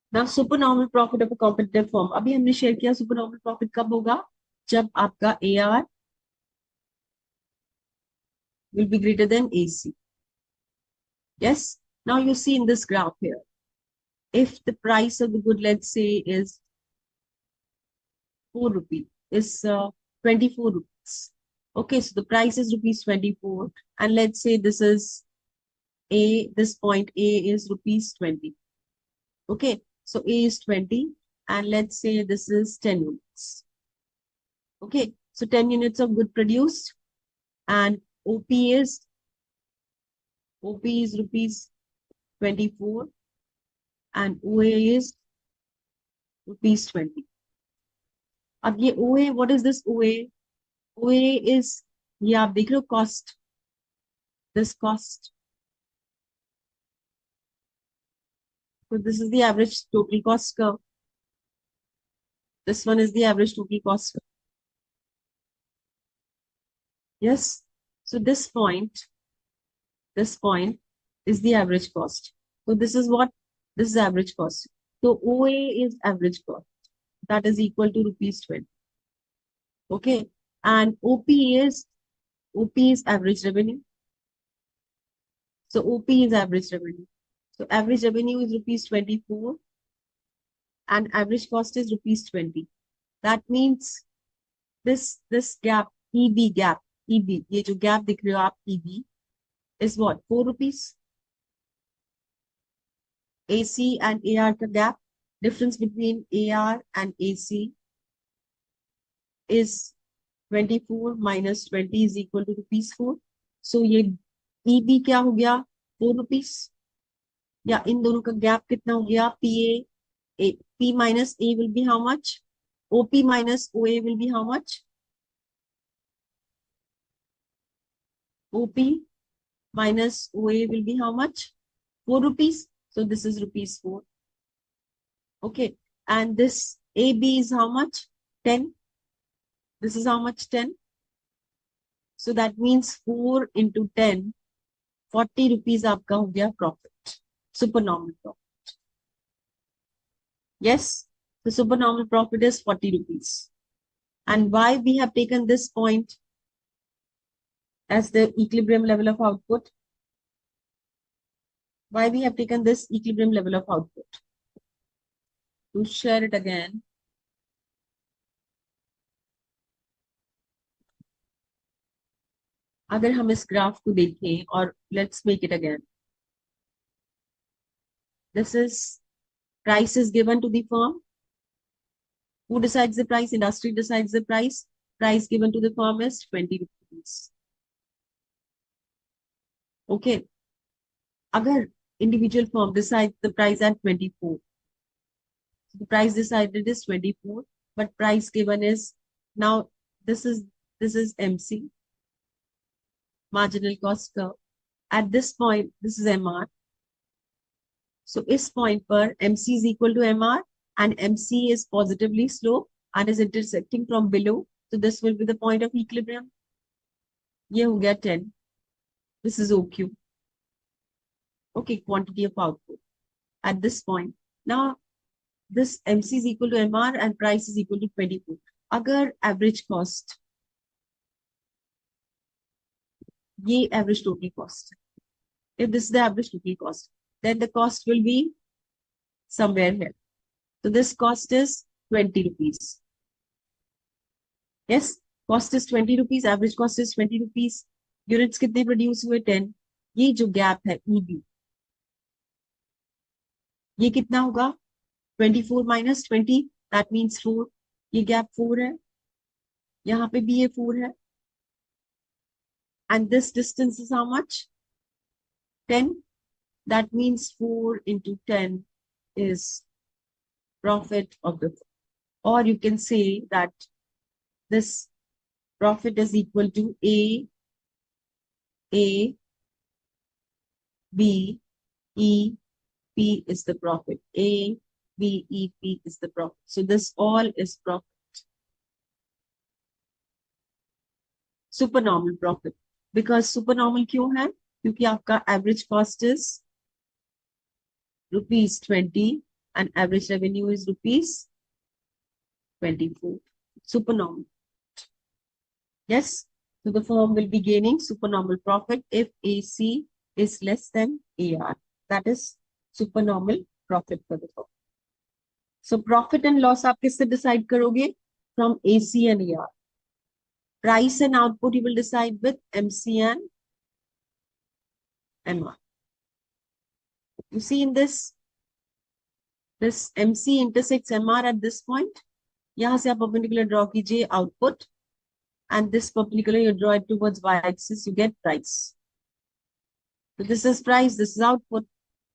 Now, supernormal profit of a competitive firm. अभी हमने शेयर किया supernormal profit कब होगा? जब आपका AR will be greater than AC. Yes. Now you see in this graph here, if the price of the good, let's say, is 4 rupees, is 24 rupees. Okay, so the price is rupees 24, and let's say this is A, this point A is rupees 20. Okay, so A is 20, and let's say this is 10 units. Okay, so 10 units of good produced, and OP is rupees 24, and OA is rupees 20. अब ये OA, what is this OA? OA is, ये आप देख रहे हो cost, this cost. So this is the average total cost curve. This one is the average total cost curve. Yes. So this point is the average cost. So this is what? This is average cost. So OA is average cost. That is equal to rupees 20. Okay. And OP is average revenue. So OP is average revenue. So average revenue is rupees 24 and average cost is rupees 20. That means this gap, EB gap, EB, ये जो gap दिख रहे हो आप EB is what? 4 rupees. AC and AR का gap, difference between AR and AC is 24 minus 20 is equal to rupees 4. So ये EB क्या हो गया? 4 rupees. या इन दोनों का गैप कितना हो गया, P minus A will be how much? OP minus OA will be how much? OP minus OA will be how much? 4 rupees. So this is rupees 4. Okay. And this AB is how much? 10. This is how much? 10. So that means 4 into 10, 40 rupees आपका हो गया profit. Supernormal profit. Yes. The supernormal profit is 40 rupees. And why we have taken this point as the equilibrium level of output? Why we have taken this equilibrium level of output? To share it again. अगर हम इस graph को देखें और let's make it again. This is price is given to the firm. Who decides the price? Industry decides the price. Price given to the firm is 20 rupees. Okay. Agar individual firm decides the price at 24. So the price decided is 24, but price given is now this is MC, marginal cost curve. At this point, this is MR. So इस point पर MC is equal to MR and MC is positively sloped and is intersecting from below. So this will be the point of equilibrium. ये हो गया 10. This is OQ. Okay, quantity of output at this point. Now, this MC is equal to MR and price is equal to 24. अगर average cost, ये average total cost. If this is the average total cost, then the cost will be somewhere here. So this cost is 20 rupees. Yes, cost is 20 rupees, average cost is 20 rupees. Units कितने produce हुए 10. ये जो gap है EB, ये कितना होगा 24 minus 20, that means 4. ये gap 4 है, यहाँ पे भी ये 4 है. And this distance is how much? 10. That means 4 into 10 is profit of the firm. Or you can say that this profit is equal to A, B, E, P is the profit. A, B, E, P is the profit. So this all is profit. Supernormal profit. Because supernormal क्यों है? क्योंकि आपका average cost is rupees 20 and average revenue is rupees 24. Supernormal. Yes. So the firm will be gaining supernormal profit if AC is less than AR. That is supernormal profit for the firm. So profit and loss आप किससे decide करोगे? From AC and AR. Price and output you will decide with MC and MR. You see in this MC intersects MR at this point. यहाँ से आप perpendicular draw कीजिए output and this perpendicular you draw it towards y-axis, you get price. So this is price, this is output.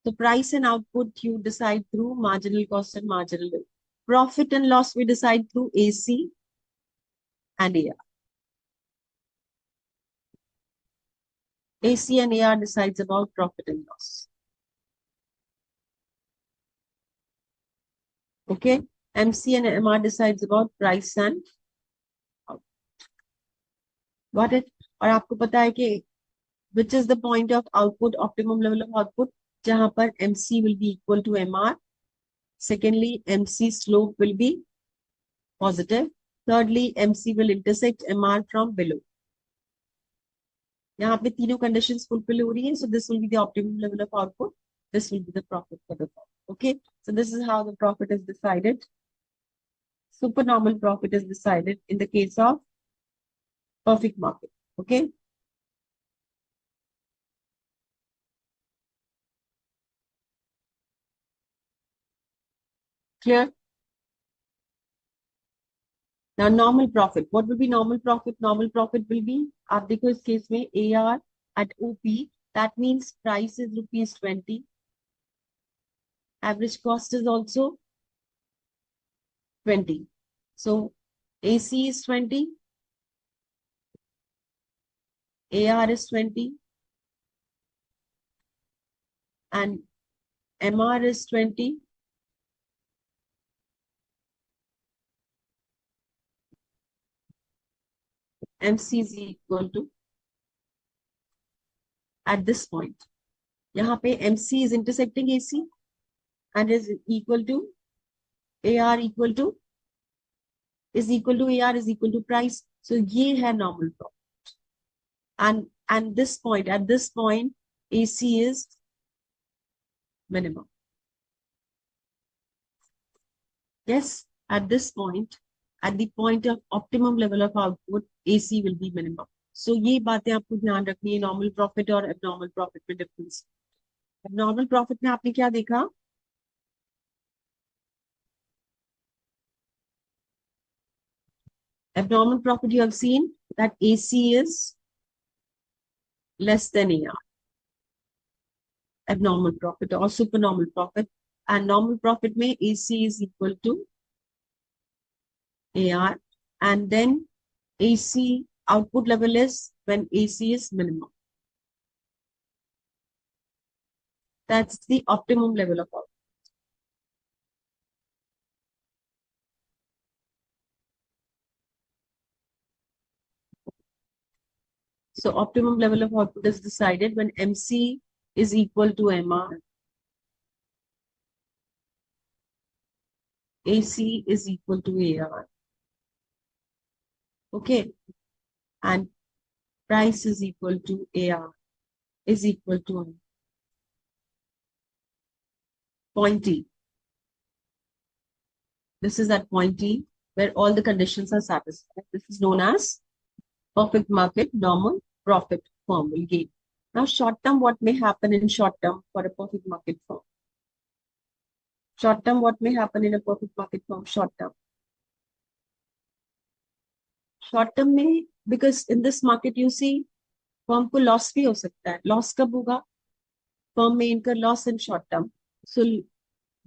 So price and output you decide through marginal cost and marginal rate. Profit and loss we decide through AC and AR. AC and AR decides about profit and loss. Okay, MC and MR decides about price and output. Got it? और आपको पता है कि which is the point of output, optimum level of output, जहां पर MC will be equal to MR. Secondly, MC slope will be positive. Thirdly, MC will intersect MR from below. यहाँ पे तीनों conditions fulfill हो रही हैं. So this will be the optimum level of output. This will be the profit for the firm. Okay. So this is how the profit is decided. Supernormal profit is decided in the case of perfect market. Okay. Clear? Now normal profit. What will be normal profit? Normal profit will be, आप देखो इस case में AR at OP, that means price is rupees 20 Average cost is also 20. So AC is 20, AR is 20, and MR is 20. MC is equal to, at this point, यहाँ पे MC is intersecting AC and is equal to AR equal to AR is equal to price. So ये है normal profit. And this point, at this point, AC is minimum. Yes, at this point, at the point of optimum level of output, AC will be minimum. So ये बातें आपको ध्यान रखनी है normal profit और abnormal profit में difference. Abnormal profit में आपने क्या देखा? Abnormal profit, you have seen that AC is less than AR. Abnormal profit or supernormal profit. And normal profit में AC is equal to AR. And then AC output level is when AC is minimum. That's the optimum level of output. So optimum level of output is decided when MC is equal to MR, AC is equal to AR. Okay. And price is equal to AR is equal to point T. This is at point T where all the conditions are satisfied. This is known as perfect market, normal, profit, firm will gain. Now, short term, what may happen in short term for a perfect market firm? Short term, what may happen in a perfect market firm? Short term. Short term may, because in this market, you see, firm को loss भी हो सकता है. Loss कब होगा? Firm may incur loss in short term. So,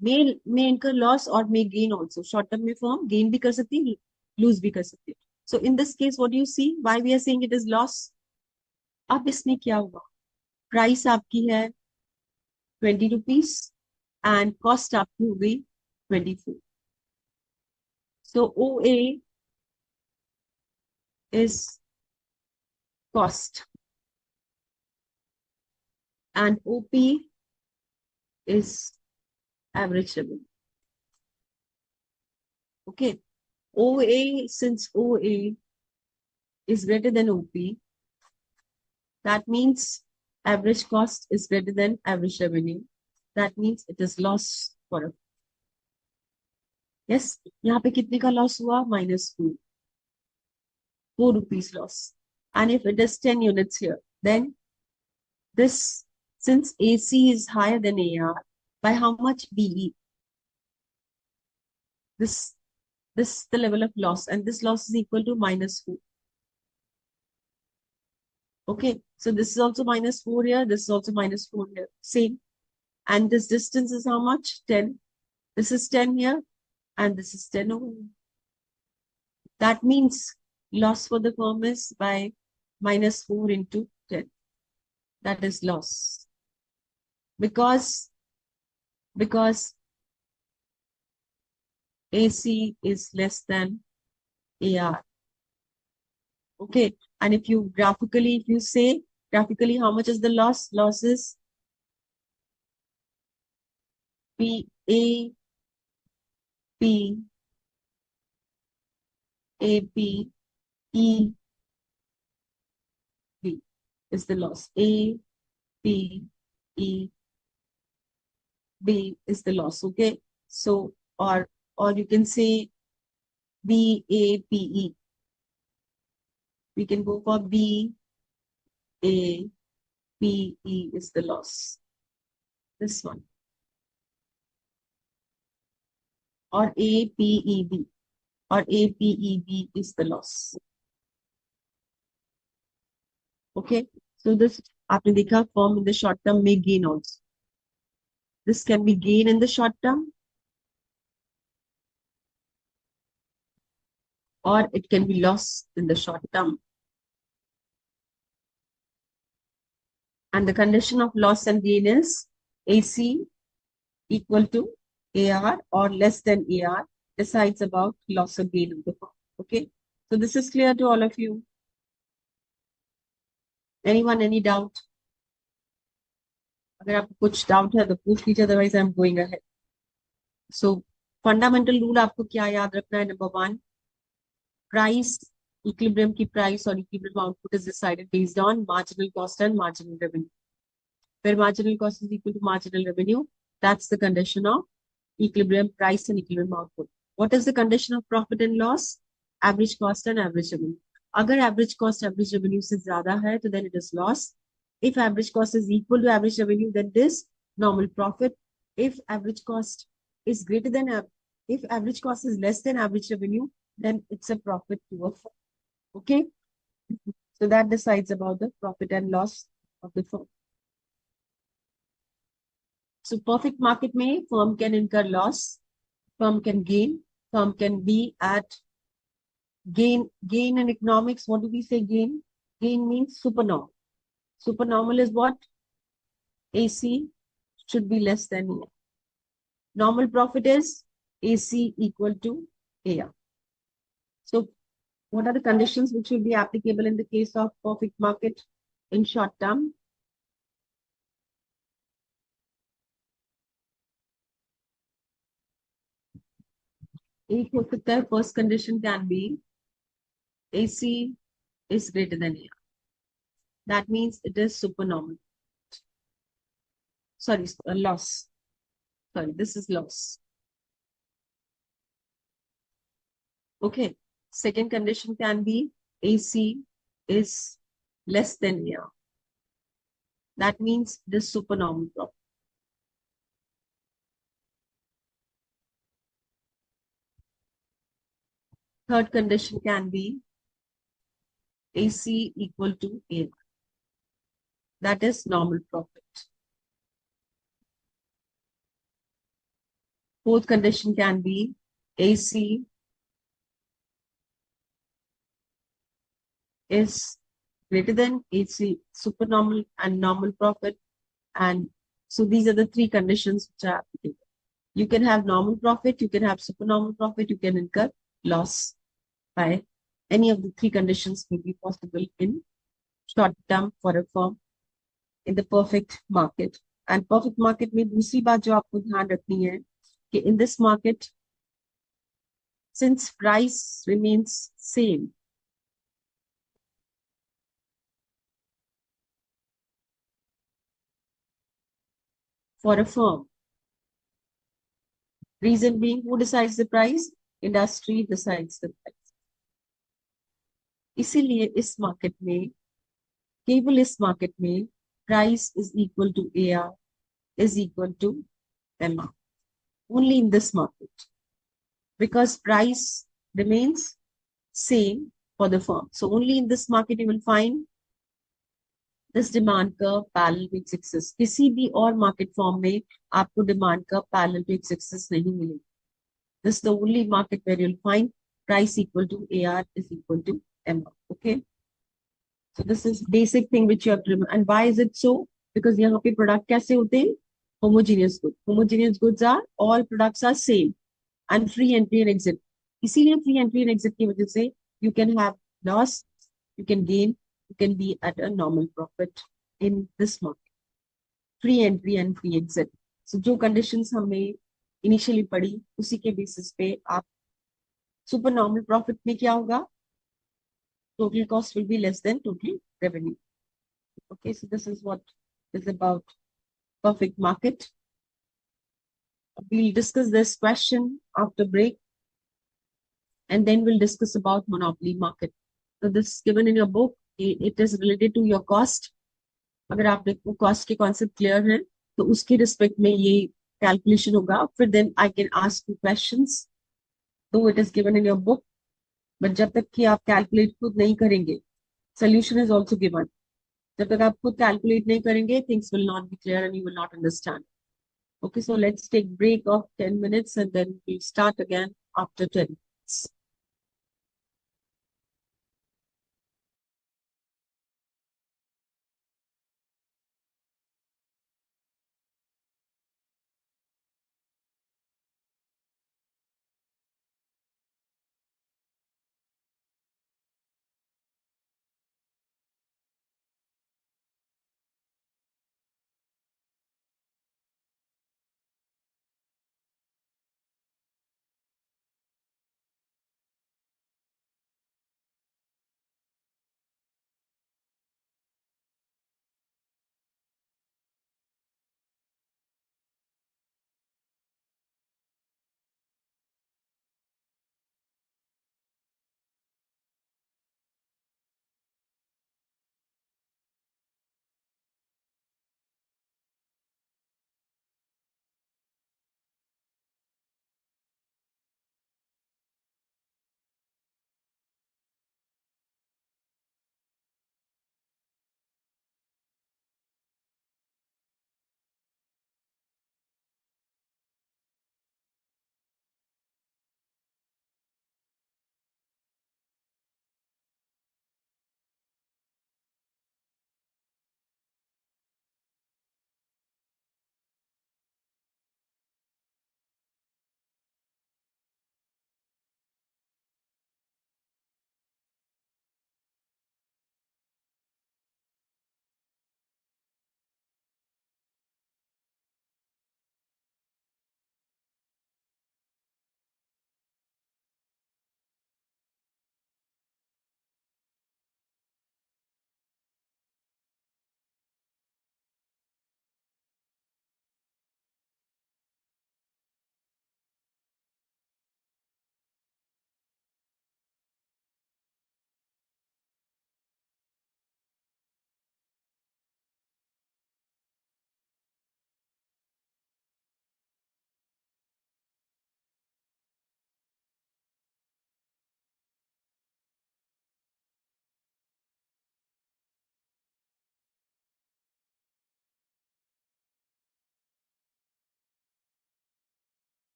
may incur loss or may gain also. Short term में firm gain भी कर सकती है, lose भी कर सकती है. So, in this case, what do you see? Why we are saying it is loss? अब इसमें क्या हुआ? Price आपकी है 20 rupees and cost आपकी हो गई 24. So OA is cost and OP is average revenue. Okay. OA, since OA is greater than OP, that means average cost is greater than average revenue. That means it is loss for a. Yes, यहाँ पे कितने का loss हुआ? -4. 4 rupees loss. And if it is 10 units here, then this, since AC is higher than AR, by how much BE? This is the level of loss, and this loss is equal to -4. Okay, so this is also -4 here, this is also -4 here, same. And this distance is how much? 10. This is 10 here, and this is 10 over here. That means loss for the firm is by -4 into 10. That is loss. Because AC is less than AR. Okay, and if you graphically, if you say graphically how much is the loss? Loss is P A P A P E B is the loss. A P E B is the loss. Okay, so or you can say B A P E. We can go for B A P E is the loss. This one. Or A P E B. Or A P E B is the loss. Okay, so this आपने देखा firm in the short term may gain also. This can be gain in the short term, or it can be loss in the short term. And the condition of loss and gain is AC equal to AR or less than AR decides about loss or gain of the firm. Okay, so this is clear to all of you. Anyone, any doubt? अगर आपको कुछ doubt है तो पूछ लीजिए, otherwise I am going ahead. So fundamental rule आपको क्या याद रखना है? नंबर 1, प्राइस, इक्विलिब्रियम की प्राइस और equilibrium output is decided based on marginal cost and marginal revenue. Where marginal cost is equal to marginal revenue, that's the condition of equilibrium price and equilibrium output. What is the condition of profit and loss? Average cost and average revenue. अगर average cost average revenue से ज्यादा है तो then it is loss. If average cost is equal to average revenue, then it is normal profit. If average cost is greater than if average cost is less than average revenue, then it's a profit to a firm. Okay, so that decides about the profit and loss of the firm. So perfect market में firm can incur loss, firm can gain, firm can be at gain. Gain in economics, what do we say gain? Gain means supernormal. Supernormal is what? AC should be less than AR. Normal profit is AC equal to AR. So what are the conditions which will be applicable in the case of perfect market in short term? एक हो सकता है, first condition can be AC is greater than AR. That means it is supernormal. Sorry, loss. Sorry, this is loss. Okay. Second condition can be AC is less than AR. That means this supernormal profit. Third condition can be AC equal to AR. That is normal profit. Fourth condition can be AC is greater than AC supernormal and normal profit. And so these are the three conditions which are applicable. You can have normal profit, you can have supernormal profit, you can incur loss by any of the three conditions may be possible in short term for a firm in the perfect market. And perfect market में दूसरी बात जो आपको ध्यान रखनी है कि in this market, since price remains same, for a firm, reason being, who decides the price? Industry decides the price. इसीलिए इस मार्केट में, केवल इस मार्केट में, price is equal to AR is equal to MR. Only in this market, because price remains same for the firm. So only in this market you will find this demand curve parallel to its axis. किसी भी और market form में आपको demand curve parallel to its axis नहीं मिलेगी. This is the only market where you'll find price equal to AR is equal to MR. Okay. So this is basic thing which you have to remember. And why is it so? Because यहाँ पे product कैसे होते हैं? Homogeneous goods. Homogeneous goods are, all products are same and free entry and exit. इसीलिए free entry and exit की वजह से you can have loss, you can gain, you can be at a normal profit in this market. Free entry and free exit. So जो conditions हमें initially पढ़ी उसी के basis पे आप super normal profit में क्या होगा? Total cost will be less than total revenue. Okay, so this is what is about perfect market. We'll discuss this question after break, and then we'll discuss about monopoly market. So this is given in your book. It is related to your cost. अगर आपको cost के concept clear है, तो उसके respect में ये calculation होगा. फिर then I can ask you questions. Though it is given in your book, but जब तक कि आप calculate खुद नहीं करेंगे, solution is also given. जब तक आप खुद calculate नहीं करेंगे, things will not be clear and you will not understand. Okay, so let's take break of 10 minutes and then we'll start again after 10 minutes.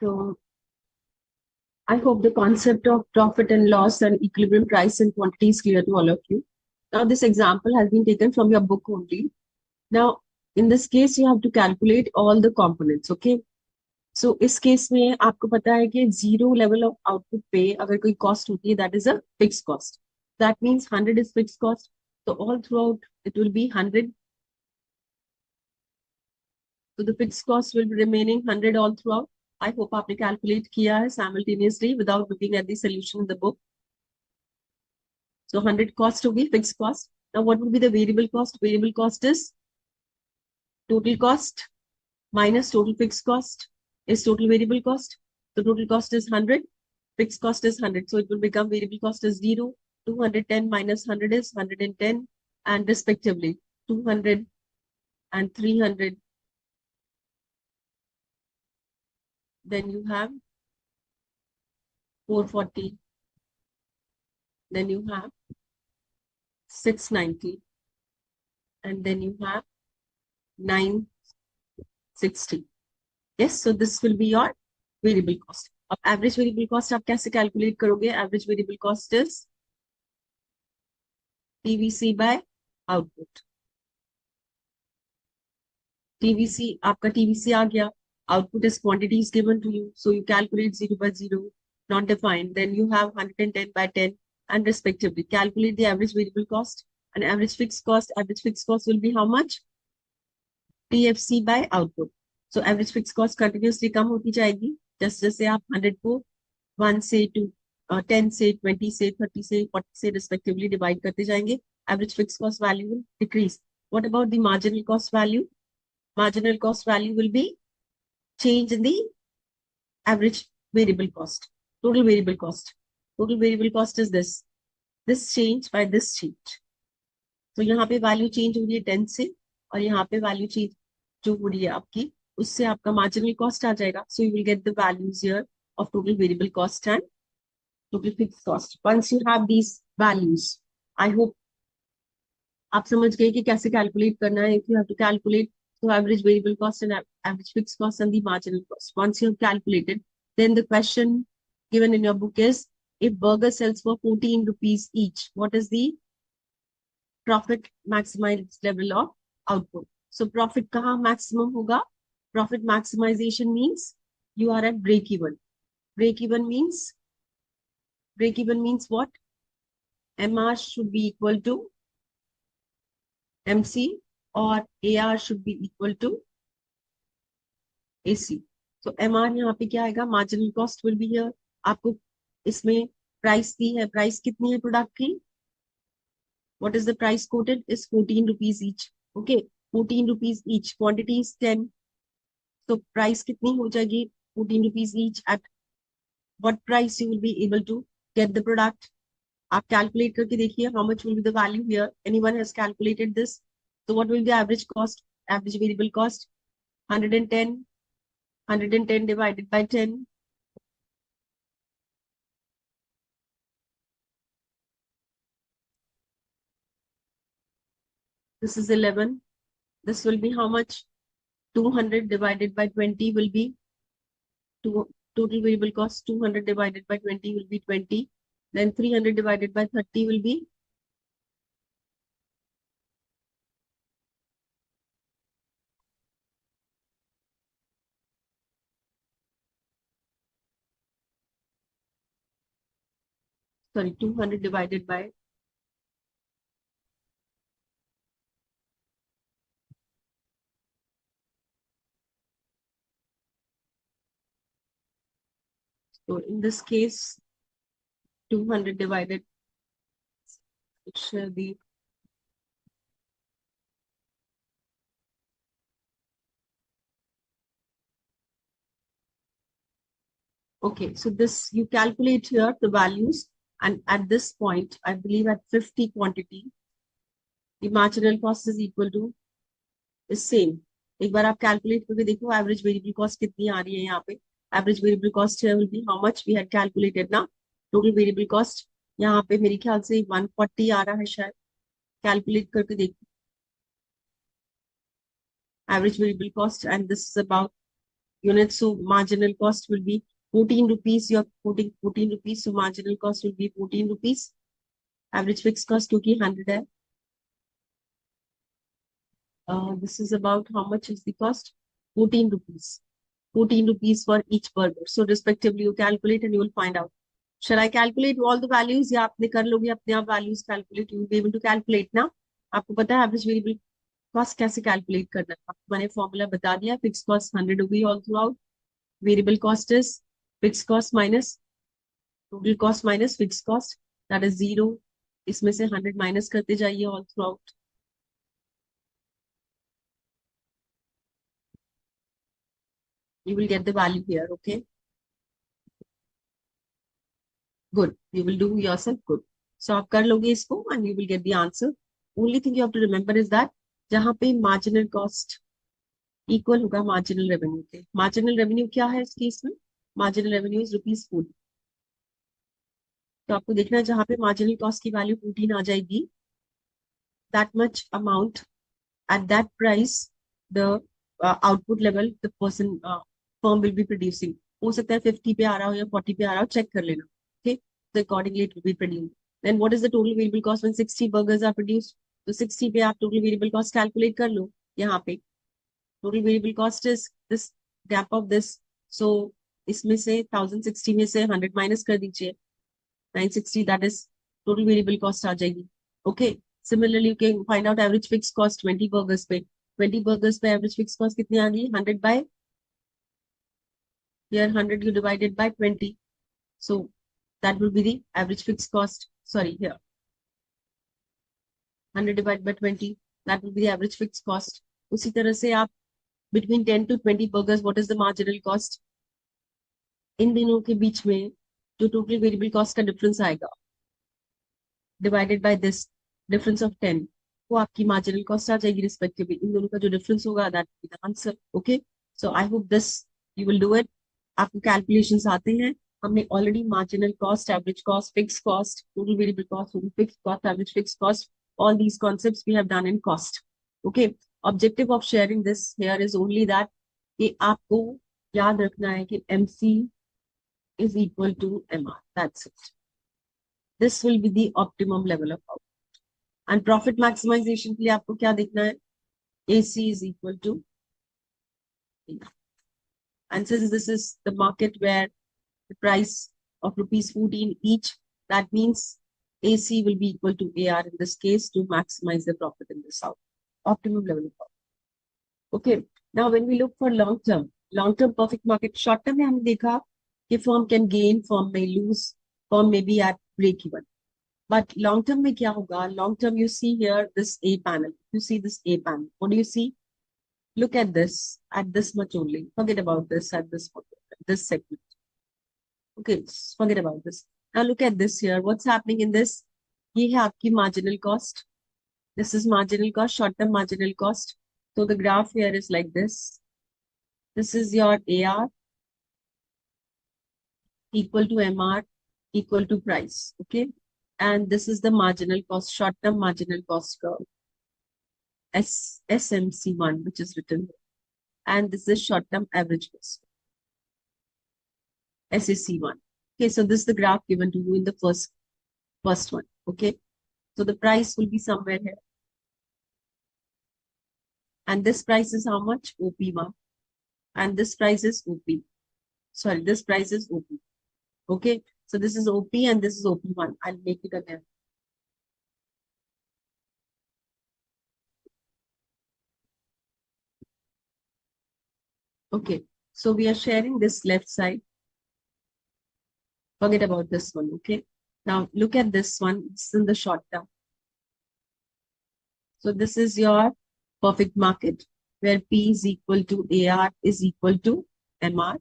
So I hope the concept of profit and loss and equilibrium price and quantity is clear to all of you. Now, this example has been taken from your book only. Now, in this case, you have to calculate all the components, okay? So, इस case में आपको पता है कि zero level of output पे अगर कोई cost होती है, that is a fixed cost. That means 100 is fixed cost. So, all throughout, it will be 100. So, the fixed cost will be remaining 100 all throughout. I hope आपने calculate किया है simultaneously without looking at the solution in the book. So 100 cost will be fixed cost. Now what would be the variable cost? Variable cost is total cost minus total fixed cost is total variable cost. So total cost is 100, fixed cost is 100. So it will become variable cost is 0, 210 minus 100 is 110, and respectively 200 and 300. Then you have 440. Then you have 690. And then you have 960. Yes, so this will be your variable cost. अब average variable cost आप कैसे calculate करोगे? Average variable cost is TVC by output. TVC, आपका TVC आ गया. Output is quantities given to you. So you calculate 0 by 0, not defined. Then you have 110 by 10 and respectively. Calculate the average variable cost and average fixed cost. Average fixed cost will be how much? TFC by output. So average fixed cost continuously कम होती जाएगी. जैसे आप 100 को 1 से 2, 10 से 20 से 30 से 40 से respectively divide करते जाएंगे. Average fixed cost value will decrease. What about the marginal cost value? Marginal cost value will be change in the average variable cost. Total variable cost. Total variable cost is this. This change by this change. तो यहाँ पे value change हो रही है 10 से और यहाँ पे value change जो हो रही है आपकी उससे आपका marginal cost आ जाएगा. So you will get the values here of total variable cost and total fixed cost. Once you have these values, I hope आप समझ गए कि कैसे calculate करना है. If you have to calculate so average variable cost and average fixed cost and the marginal cost. Once you have calculated, then the question given in your book is, if burger sells for 14 rupees each, what is the profit maximized level of output? So profit kaha maximum hoga? Profit maximization means you are at break even. Break even means what? MR should be equal to MC or AR should be equal to AC. So MR यहाँ पे क्या आएगा? Marginal cost will be here. आपको इसमें price दी है. Price कितनी है product की? What is the price quoted? Is 14 rupees each. Okay, 14 rupees each. Quantity is 10. So price कितनी हो जाएगी? 14 rupees each. At what price you will be able to get the product? आप calculate करके देखिए how much will be the value here. Anyone has calculated this? So what will be the average cost? Average variable cost? 110. 110 divided by 10. This is 11. This will be how much? 200 divided by 20 will be total variable cost. 200 divided by 20 will be 20. Then 300 divided by 30 will be 200 divided by 'So in this case, 200 divided, it shall be okay. So this you calculate here the values, and at this point, I believe at 50 quantity, the marginal cost is equal to is same. एक बार आप calculate करके देखो average variable cost कितनी आ रही है यहाँ पे. Average variable cost here will be how much we had calculated ना. Total variable cost यहाँ पे मेरे ख्याल से 140 आ रहा है शायद. Calculate करके देखो. Average variable cost, and this is about units, so marginal cost will be 14 rupees. You're quoting 14 rupees, so marginal cost will be 14 rupees. Average fixed cost क्योंकि 100 है. This is about how much is the cost? 14 rupees. 14 rupees for each burger. So respectively, you calculate and you will find out. Shall I calculate all the values? या आपने कर लोगे अपने आप values calculate? You will be able to calculate ना. आपको पता है average variable cost कैसे calculate करना है? आपको मैंने formula बता दिया. Fixed cost 100 होगी all throughout. Variable cost is fixed cost minus total cost minus fixed cost. That is 0. इसमें से 100 minus करते जाइए all throughout. You will get the value here. Okay. Good. You will do yourself good. So आप कर लोगे इसको and you will get the answer. Only thing you have to remember is that जहाँ पे marginal cost equal होगा marginal revenue के. Marginal revenue क्या है इस केस में? Marginal revenue is ₹40. तो आपको देखना है जहाँ पे marginal cost की value 14 आ जाएगी, that much amount at that price the output level the person firm will be producing. हो सकता है 50 पे आ रहा हो या 40 पे आ रहा हो, check कर लेना. Okay, so accordingly it will be produced. Then what is the total variable cost when 60 burgers are produced? तो 60 पे आप total variable cost calculate कर लो. यहाँ पे total variable cost is this gap of this. So इसमें से 1060 में से 100 minus कर दीजिए. 960 that is total variable cost आ जाएगी. Okay. Similarly, you can find out average fixed cost 20 burgers पे. 20 burgers पे average fixed cost कितनी आ गई? 100 by here 100 you divided by 20. So that will be the average fixed cost. Sorry, here 100 divided by 20. That will be the average fixed cost. उसी तरह से आप between 10 to 20 burgers, what is the marginal cost? इन दिनों के बीच में जो total variable cost का difference आएगा divided by this difference of 10, वो आपकी marginal cost आ जाएगी respectively. इन दोनों का जो difference होगा that will be the answer. Okay, so I hope this you will do it. आपको calculations आते हैं. हमने already marginal cost, average cost, fixed cost, total variable cost, total fixed cost, average fixed cost, all these concepts we have done in cost. Okay, objective of sharing this here is only that कि आपको याद रखना है कि MC is equal to MR. That's it. This will be the optimum level of output. And profit maximization के लिए आपको क्या देखना है? AC is equal to B. And since this is the market where the price of ₹14 each, that means AC will be equal to AR in this case to maximize the profit in this out. Optimum level of profit. Okay. Now when we look for long term perfect market, short term में हमने देखा कि firm can gain, firm may lose, firm may be at break even. But long term में क्या होगा? Long term, you see here this A panel. You see this A panel. What do you see? Look at this much only. Forget about this at this segment. Okay, forget about this. Now look at this here. What's happening in this? ये है आपकी marginal cost. This is marginal cost, short-term marginal cost. So the graph here is like this. This is your AR equal to MR equal to price. Okay, and this is the marginal cost, short-term marginal cost curve. SMC1, which is written here. And this is short-term average cost, SAC1. Okay, so this is the graph given to you in the first one. Okay, so the price will be somewhere here. And this price is how much? OP1. And this price is OP. Sorry, this price is OP. Okay, so this is OP and this is OP1. I'll make it again. Okay, so we are sharing this left side. Forget about this one, okay? Now look at this one. It's in the short term. So this is your perfect market where P is equal to AR is equal to MR.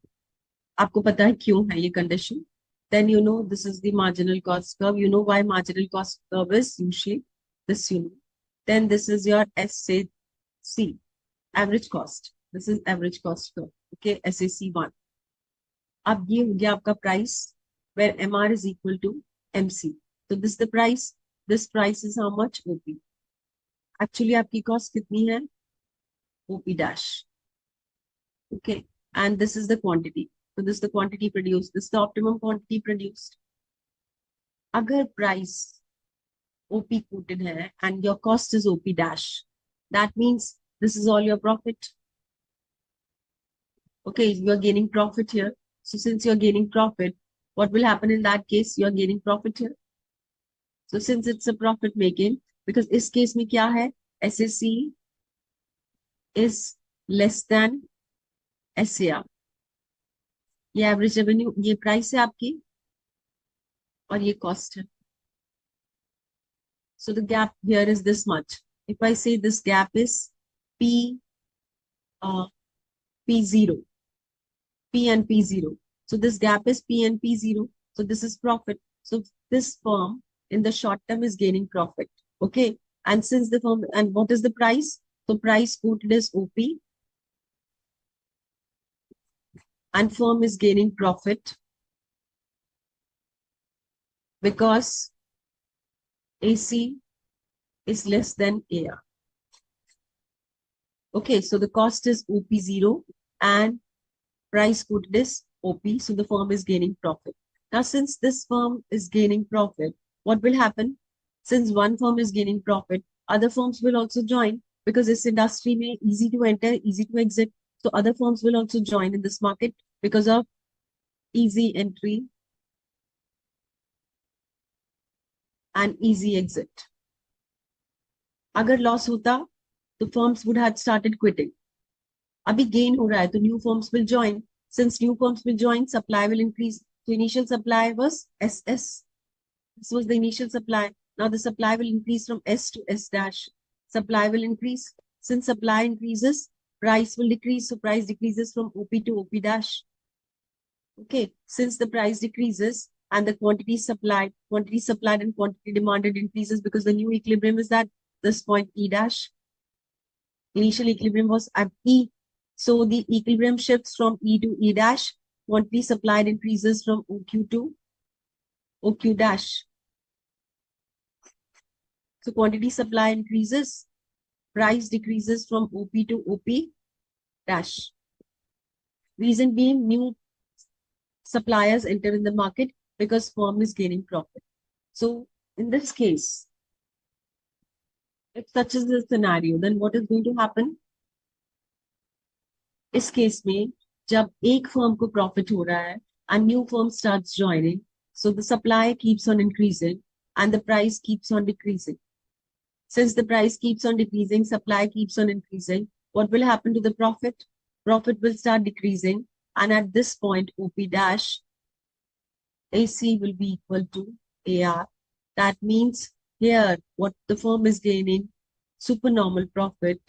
आपको पता है क्यों है ये condition? Then you know this is the marginal cost curve. You know why marginal cost curve is U-shaped. This you know. Then this is your SAC, average cost. This is average cost curve. Okay, SAC1. अब ये हो गया आपका price where MR is equal to MC. So this is the price. This price is how much? OP. Actually आपकी cost कितनी है? OP dash. Okay. and this is the quantity. So this is the quantity produced. This is the optimum quantity produced. Agar price OP quoted hai and your cost is OP dash, that means this is all your profit. Okay, you are gaining profit here. So since you are gaining profit, what will happen in that case? You are gaining profit here. So since it's a profit making, because इस case में क्या है? SAC is less than SAR. ये average revenue, ये price है आपकी और ये कॉस्ट है. So the gap here is this much. If I say this gap is P, P0, P and P0. So this gap is P and P0. So this is profit. So this firm in the short term is gaining profit. Okay. And since the firm, and what is the price? So price quoted is OP and firm is gaining profit because AC is less than AR. Okay, so the cost is OP0 and price quoted is OP, so the firm is gaining profit. Now, since this firm is gaining profit, what will happen? Since one firm is gaining profit, other firms will also join because this industry may easy to enter, easy to exit. So other firms will also join in this market because of easy entry and easy exit. अगर loss होता, the firms would have started quitting. अभी gain हो रहा है, तो new firms will join. Since new firms will join, supply will increase. So initial supply was SS. This was the initial supply. Now the supply will increase from S to S dash. Supply will increase. Since supply increases, price will decrease. So price decreases from OP to OP dash. Okay. Since the price decreases and the quantity supplied and quantity demanded increases because the new equilibrium is at this point E dash. Initial equilibrium was at E. So the equilibrium shifts from E to E dash. Quantity supplied increases from OQ to OQ dash. So quantity supply increases, price decreases from OP to OP dash. Reason being, new suppliers enter in the market because firm is gaining profit. So in this case, if such is the scenario, then what is going to happen? इस case में जब एक firm को profit हो रहा है and new firm starts joining, so the supply keeps on increasing and the price keeps on decreasing. Since the price keeps on decreasing, supply keeps on increasing, what will happen to the profit? Profit will start decreasing, and at this point, OP dash AC will be equal to AR. That means here, what the firm is gaining, supernormal profit,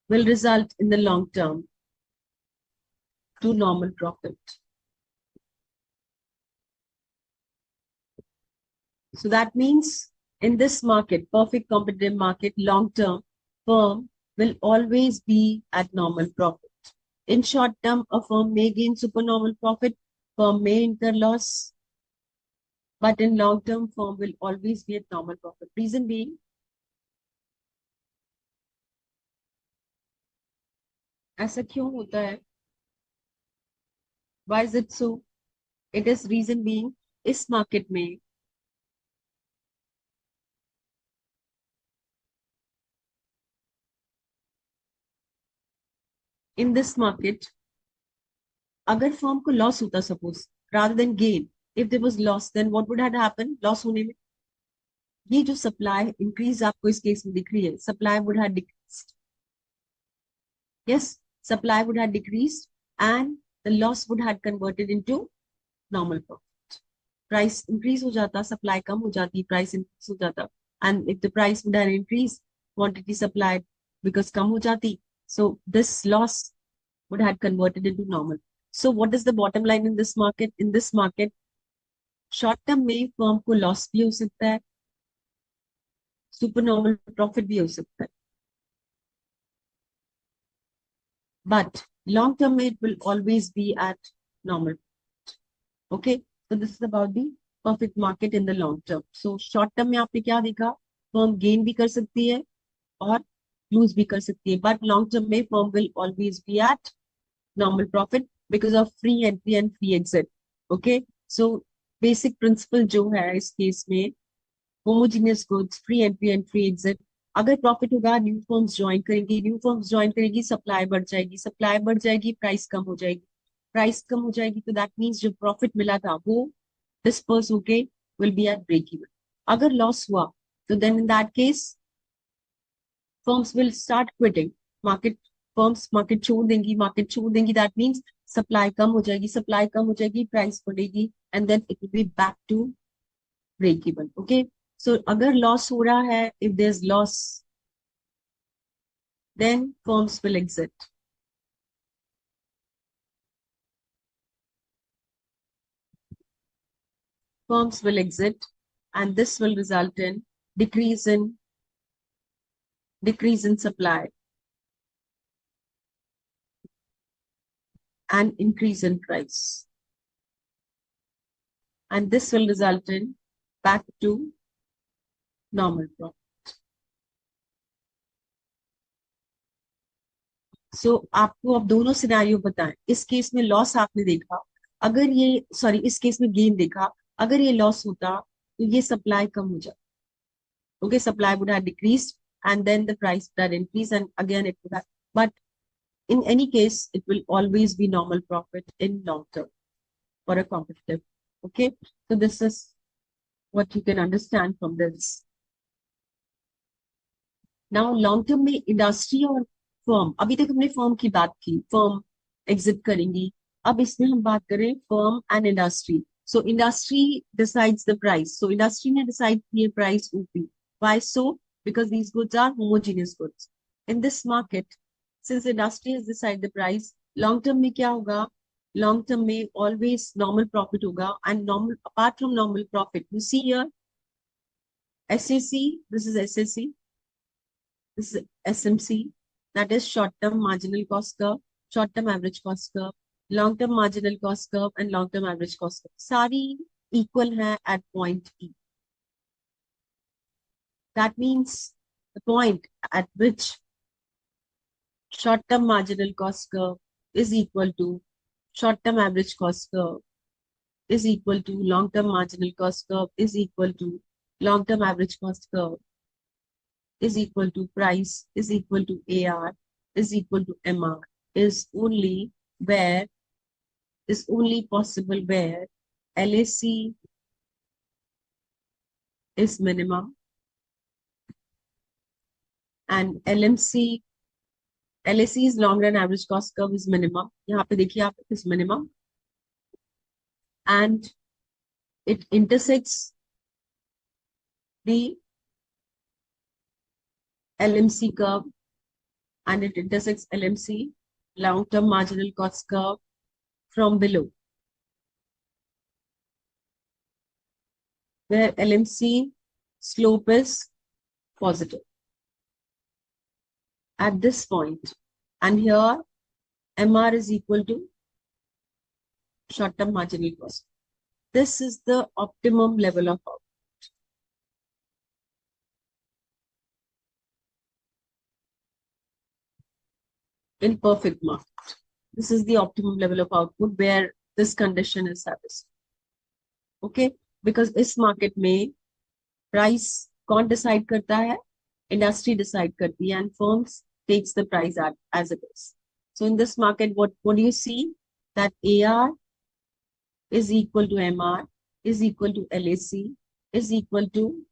will result in the long term to normal profit. So that means in this market, perfect competitive market, long term, firm will always be at normal profit. In short term, a firm may gain supernormal profit, firm may incur loss, but in long term, firm will always be at normal profit. Reason being, ऐसा क्यों होता है? Why is it so? It is reason being, इस market में in this market, अगर firm को loss होता suppose, rather than gain, if there was loss, then what would have happened? Loss होने में ये जो supply increase आपको इस case में दिख रही है, supply would have decreased. Yes, supply would have decreased and the loss would have converted into normal profit. Price increase हो जाता, supply कम हो जाती, price increase हो जाता, and if the price would have increased, quantity supplied because कम हो जाती, so this loss would have converted into normal. So what is the bottom line in this market? In this market, short term में firm को loss भी हो सकता है, supernormal profit भी हो सकता है, but long term it will always be at normal. Okay, so this is about the perfect market in the long term. So short term में आपने क्या देखा? फर्म गेन भी कर सकती है और लूज भी कर सकती है, बट लॉन्ग टर्म में firm will always be at normal profit because of free entry and free exit. Okay, so basic principle जो है इस केस में, homogeneous goods, free entry and free exit. अगर प्रॉफिट होगा, न्यू फर्म्स ज्वाइन करेंगी, new firms join करेगी, supply बढ़ जाएगी, सप्लाई बढ़ जाएगी, प्राइस कम हो जाएगी, प्राइस कम हो जाएगी, तो दैट मीन्स जो प्रॉफिट मिला था वो डिस्पर्स होके will be at break even. अगर लॉस हुआ तो then in that case firms will start quitting. Market firms market छोड़ देंगी, market छोड़ देंगी. That means supply कम हो जाएगी, supply कम हो जाएगी, price बढ़ेगी, and then it will be back to break even. Okay. So अगर loss हो रहा है, if there's loss, then firms will exit. Firms will exit, and this will result in decrease in supply and increase in price, and this will result in back to normal profit. सो आपको अब दोनों scenario बताएं. इस case में loss आपने देखा, अगर ये सॉरी इस केस में गेन देखा, अगर ये लॉस होता तो ये सप्लाई कम हो जाता. Okay, supply would have decreased and then the price would have increase and again it would have, but in any case it will always be normal profit in long term for a competitive. Okay, so this is what you can understand from this. Now long term में industry और firm, अभी तक हमने firm की बात की, firm exit करेंगी. अब इसमें हम बात करें firm and industry. So industry decides the price. So industry ने डिसाइड किए प्राइस ऊपी. Why so? Because these goods are homogeneous goods in this market. Since industry has decide the price, long term में क्या होगा? Long term में always normal profit होगा. And normal, apart from normal profit, you see here SAC, this is SAC, this is SMC, that is short-term marginal cost curve, short-term average cost curve, long-term marginal cost curve, and long-term average cost curve. सारी equal है at point E. That means the point at which short-term marginal cost curve is equal to short-term average cost curve is equal to long-term marginal cost curve is equal to long-term average cost curve is equal to price is equal to AR is equal to MR is only possible where LAC is minimum and LAC is long run average cost curve is minimum. यहाँ पे देखिए आप, is minimum and it intersects the LMC curve and it intersects LMC long-term marginal cost curve from below, where LMC slope is positive at this point, and here MR is equal to short-term marginal cost. This is the optimum level of output. In perfect market, this is the optimum level of output where this condition is satisfied. Okay, because इस market में price कौन decide करता है? Industry decide करती है and firms takes the price as it is. So in this market, what do you see? That AR is equal to MR is equal to LAC is equal to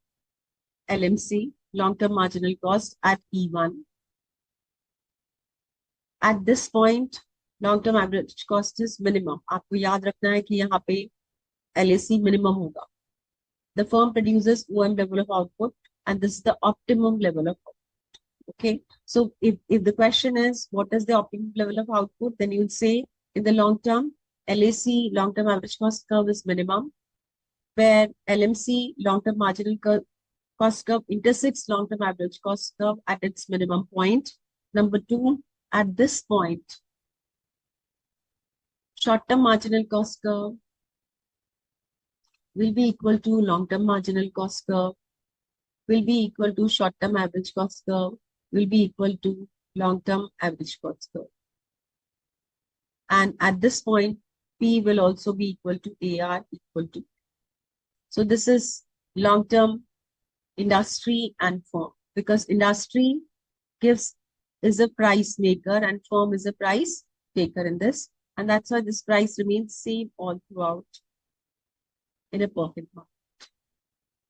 LMC, long-term marginal cost at E1. At this point, long-term average cost is minimum. आपको याद रखना है कि यहाँ पे LAC minimum होगा. The firm produces OM level of output, and this is the optimum level of output. Okay, so if the question is what is the optimum level of output, then you would say in the long term, LAC long-term average cost curve is minimum, where LMC long-term marginal cost curve intersects long-term average cost curve at its minimum point. Number two, at this point, short-term marginal cost curve will be equal to long-term marginal cost curve will be equal to short-term average cost curve, will be equal to long-term average cost curve. And at this point, P will also be equal to AR equal to. So this is long-term industry and firm, because industry is a price maker and firm is a price taker in this. And that's why this price remains same all throughout in a perfect market.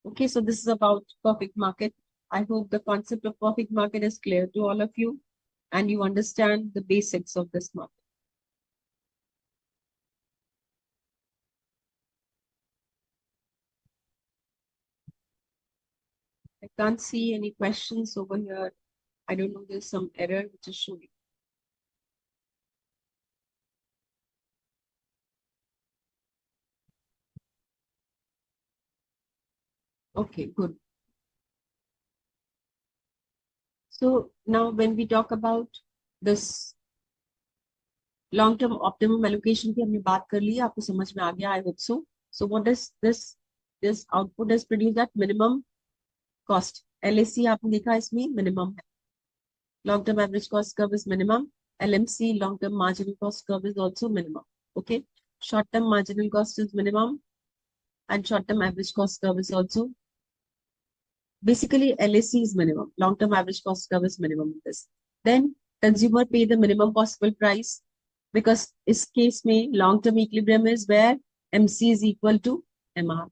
Okay, so this is about perfect market. I hope the concept of perfect market is clear to all of you and you understand the basics of this market. I can't see any questions over here. I don't know, there's some error which is showing. Okay, good. So now when we talk about this long-term optimum allocation की हमने बात कर ली, आपको समझ में आ गया, I hope so. So what does this output is produced at minimum cost. LAC आपने देखा इसमें minimum है. Long-term average cost curve is minimum. LMC, long-term marginal cost curve is also minimum. Okay. Short-term marginal cost is minimum and short-term average cost curve is also. Basically, LAC is minimum. Long-term average cost curve is minimum in this. Then consumer pay the minimum possible price because इस case में long-term equilibrium is where MC is equal to MR.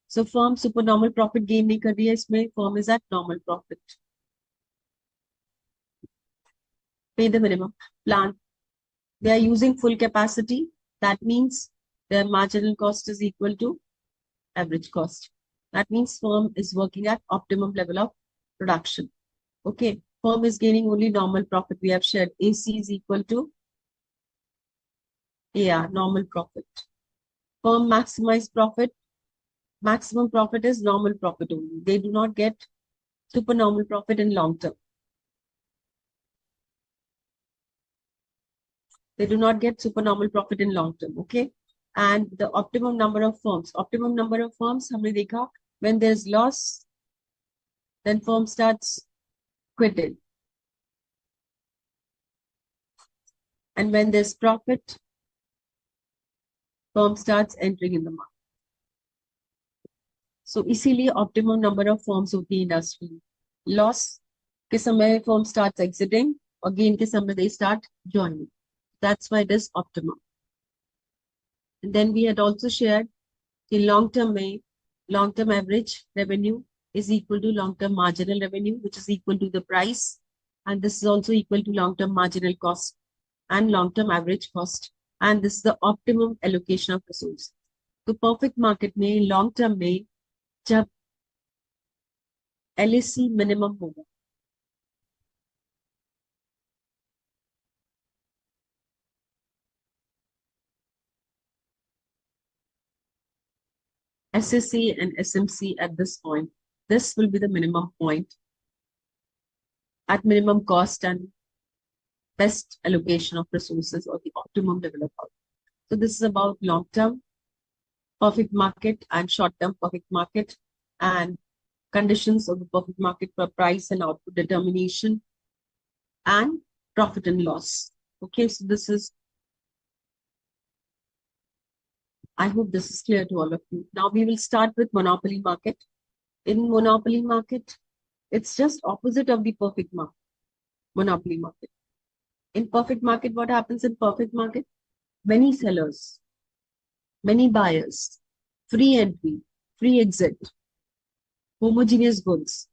So firm supernormal profit gain नहीं कर रही है इसमें, firm is at normal profit. Pay the minimum. Plant, they are using full capacity. That means their marginal cost is equal to average cost. That means firm is working at optimum level of production. Okay, firm is gaining only normal profit. We have shared AC is equal to AR, normal profit. Firm maximize profit. Maximum profit is normal profit only. They do not get supernormal profit in long term. They do not get supernormal profit in long term. Okay. And the optimum number of firms. Optimum number of firms, हमने देखा, when there's loss, then firm starts quitting. And when there's profit, firm starts entering in the market. So इसीलिए optimum number of firms होती है industry. Loss के समय firm starts exiting और gain के समय they start joining. That's why it is optimum. And then we had also shared the long-term average revenue is equal to long-term marginal revenue, which is equal to the price. And this is also equal to long-term marginal cost and long-term average cost. And this is the optimum allocation of resources. तो perfect market में long term में जब LAC minimum होगा, SSC and SMC at this point, this will be the minimum point at minimum cost and best allocation of resources or the optimum level of output. So this is about long-term perfect market and short-term perfect market and conditions of the perfect market for price and output determination and profit and loss. Okay, so this is, I hope this is clear to all of you. Now we will start with monopoly market. In monopoly market, it's just opposite of the perfect market, monopoly market. In perfect market, what happens in perfect market? Many sellers, many buyers, free entry, free exit, homogeneous goods.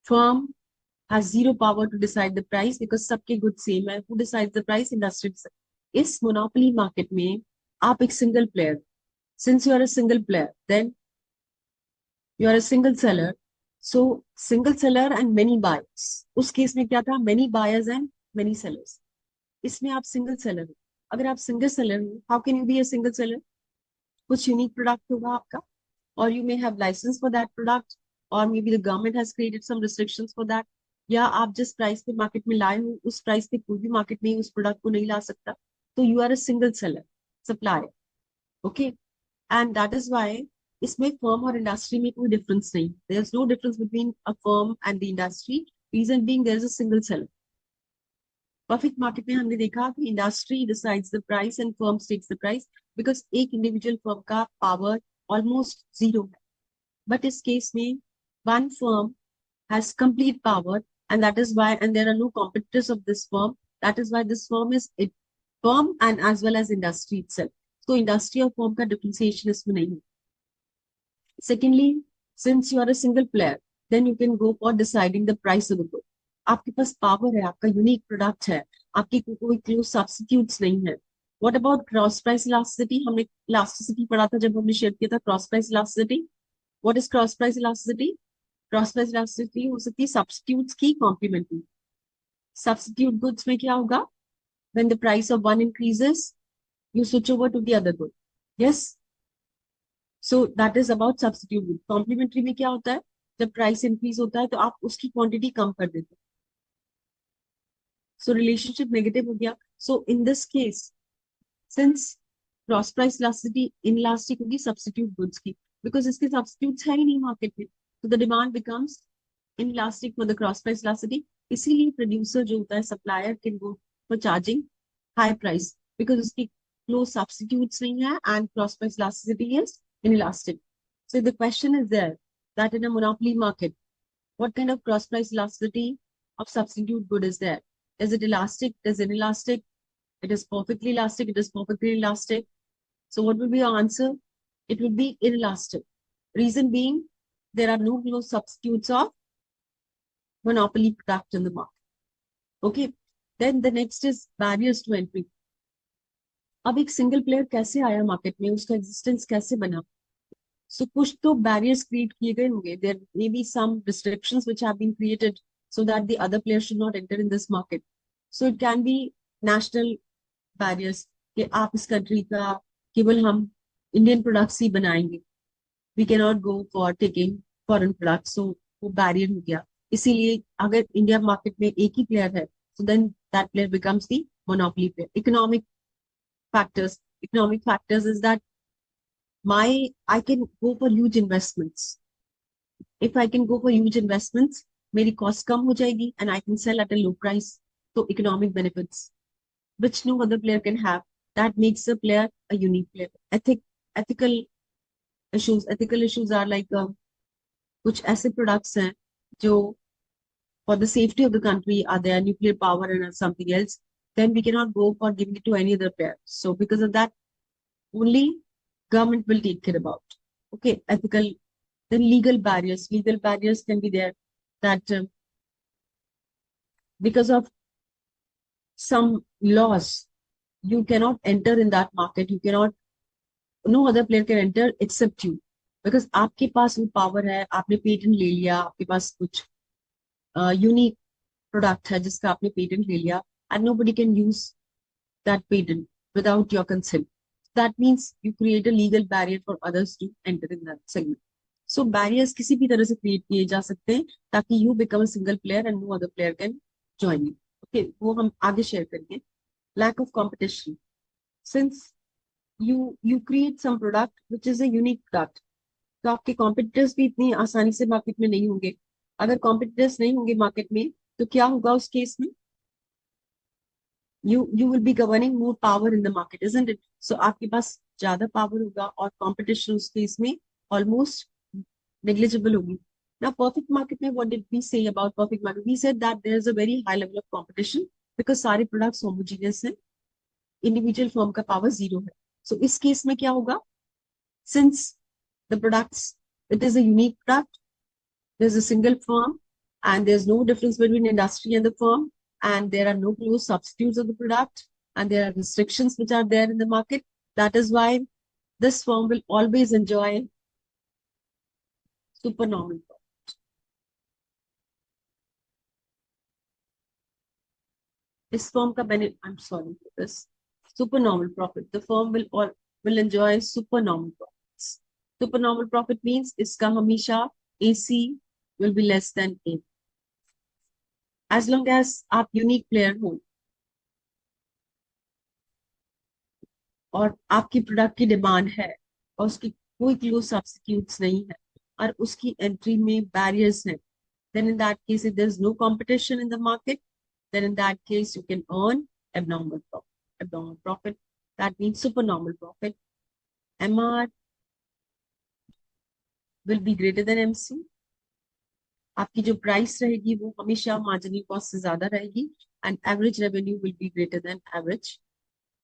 Firm has zero power to decide the price because सबके goods same है. Who decides the price? Industry decides. इस monopoly market में आप एक single player. Since you are a single player, then you are a single seller. So single seller and many buyers. उस case में क्या था? Many buyers and many sellers. इसमें आप single seller हो. अगर आप single seller हो, how can you be a single seller? कुछ unique product होगा आपका, or you may have license for that product, or maybe the government has created some restrictions for that. या आप जिस प्राइस पे मार्केट में लाए हो उस प्राइस पे कोई भी मार्केट में उस प्रोडक्ट को नहीं ला सकता, तो you are a single seller, supplier. Okay, and that is why इसमें फर्म और इंडस्ट्री में कोई डिफरेंस नहीं, there is no difference between a firm and the industry, reason being there is a single seller. Perfect market में हमने देखा कि industry decides the price and firm takes the price, because एक individual firm का power almost zero है, but इस case में one firm has complete power, and that is why, and there are no competitors of this firm. That is why this firm is it firm and as well as industry itself. So industry और firm का differentiation इसमें नहीं है. Secondly, since you are a single player, then you can go for deciding the price of the good. आपके पास power है, आपका unique product है, आपकी कोई क्लोज सब्स्टिट्यूट्स नहीं है. What about cross price elasticity? हमने इलास्टिसिटी पढ़ा था जब हमने शेयर किया था cross price elasticity. What is cross price elasticity? Cross price elasticity हो सकती है सब्स्टिट्यूट्स की कॉम्प्लीमेंट्री. सब्स्टिट्यूट गुड्स में क्या होगा? When the price of one increases you switch over to the other good. Yes, so that is about substitute good. Complementary में क्या होता है? जब प्राइस इंक्रीज होता है तो आप उसकी क्वांटिटी कम कर देते हो, सो रिलेशनशिप नेगेटिव हो गया. So in this case, since cross price elasticity inelastic होगी सब्स्टिट्यूट गुड्स की, बिकॉज इसके सब्स्टिट्यूट्स है ही नहीं मार्केट में, तो the demand becomes inelastic for the cross price elasticity. इसीलिए प्रोड्यूसर जो होता है, supplier can go for charging high price, because उसकी क्लोज सब्स्टिट्यूट्स नहीं है and cross price elasticity is inelastic. So the question is there that in a monopoly market, what kind of cross price elasticity of substitute good is there? Is it elastic? Is it inelastic? It is perfectly elastic. It is perfectly elastic. So what would be your answer? It would be inelastic. Reason being, there are no close substitutes of monopoly product in the market. Okay. Then the next is barriers to entry. अब एक single player कैसे आया market में, उसका existence कैसे बना? So कुछ तो barriers create किए गए होंगे. There may be some restrictions which have been created so that the other players should not enter in this market. So it can be national barriers कि आप इस कंट्री का केवल हम इंडियन प्रोडक्ट्स ही बनाएंगे. We cannot go for taking foreign products. So वो barrier हो गया. इसीलिए अगर इंडिया मार्केट में एक ही प्लेयर है, so then that player becomes the monopoly player. Factors. Economic factors is that I can go for huge investments. If I can go for huge investments, मेरी cost कम हो जाएगी and I can sell at a low price. So economic benefits, which no other player can have. That makes a player a unique player. Ethical ethical issues are like कुछ ऐसे products हैं जो for the safety of the country are there, nuclear power and something else, then we cannot go for giving it to any other player. So because of that, only government will take care about. Okay, ethical. Then legal barriers. Legal barriers can be there that because of some laws, you cannot enter in that market. You cannot, no other player can enter except you. Because आपके पास वो power है, आपने patent ले लिया, आपके पास कुछ unique product है जिसका आपने पेटेंट ले लिया, and nobody can use that patent without your consent. That means you create a legal barrier for others to enter in that segment. So barriers किसी भी तरह से create किए जा सकते हैं ताकि you become a single player and no other player can join you. Okay, वो हम आगे share करेंगे. Lack of competition. Since you create some product which is a unique product, तो आपके competitors भी इतनी आसानी से मार्केट में नहीं होंगे. अगर competitors नहीं होंगे मार्केट में तो क्या होगा उस केस में? You will be governing more power in the market, isn't it? So आपके पास ज्यादा power होगा और competition उस केस में almost negligible होगी. Now perfect market में what did we say about perfect market? We said that there is a very high level of competition because सारे products homogeneous हैं, individual firm का power zero है. So इस case में क्या होगा? Since the products, it is a unique product, there's a single firm and there's no difference between industry and the firm, and there are no close substitutes of the product, and there are restrictions which are there in the market. That is why this firm will always enjoy supernormal profit. This firm ka I'm sorry for this. Supernormal profit. The firm will enjoy supernormal profits. Supernormal profit means iska hamisha AC will be less than A. As long as आप unique player हो और आपकी product की demand है और उसकी कोई close substitutes नहीं है और उसकी एंट्री में बैरियर्स हैं, then in that case, if there's no competition in the market, then in that case, you can earn abnormal profit. Abnormal profit, that means supernormal profit. MR will be greater than MC. आपकी जो price रहेगी वो हमेशा marginal cost से ज्यादा रहेगी and average revenue will be greater than average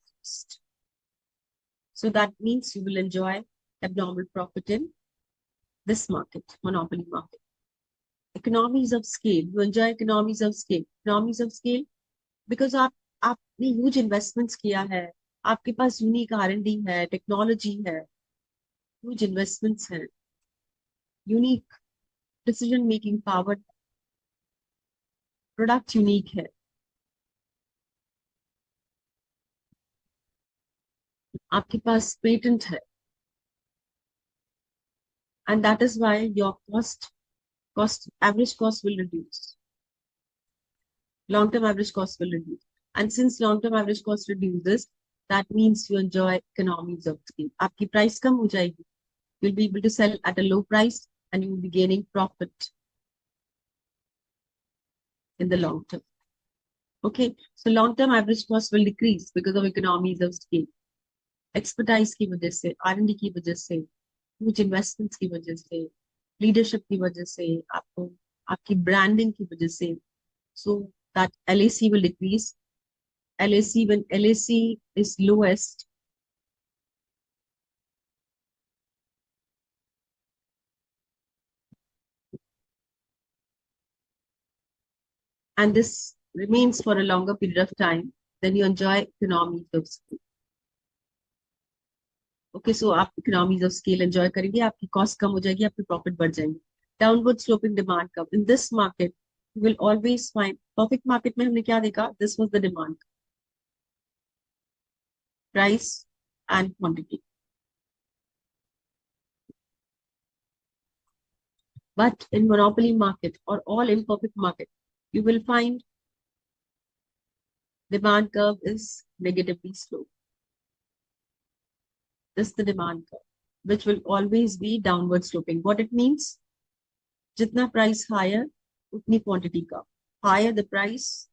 cost. So that means you will enjoy abnormal profit in this market, monopoly market. Economies of scale, you enjoy economies of scale. Economies of scale because आपने huge investments किया है, आपके पास unique R&D है, technology है, huge investments हैं, unique decision making power, product unique है, आपके पास patent है, and that is why your cost average cost will reduce, long term average cost will reduce, and since long term average cost reduces, that means you enjoy economies of scale. आपकी price कम हो जाएगी, you'll be able to sell at a low price and you will be gaining profit in the long term. Okay, so long-term average cost will decrease because of economies of scale. Expertise की वजह से, R&D की वजह से, कुछ investments की वजह से, leadership की वजह से, आपको आपकी branding की वजह से, so that LAC will decrease. LAC, when LAC is lowest, and this remains for a longer period of time, then you enjoy economies of scale. Okay, so आप इकोनॉमीज ऑफ स्केल एंजॉय करेंगे, आपकी cost कम हो जाएगी, आपकी profit बढ़ जाएंगे. Downward sloping demand कब इन this market you will always find. Perfect market में हमने क्या देखा, this was the demand, price and quantity. But in monopoly market or all imperfect market, you will find demand curve is negatively slope. This is the demand curve, which will always be downward sloping. What it means? Jitna price higher, utni quantity ka. Higher the price,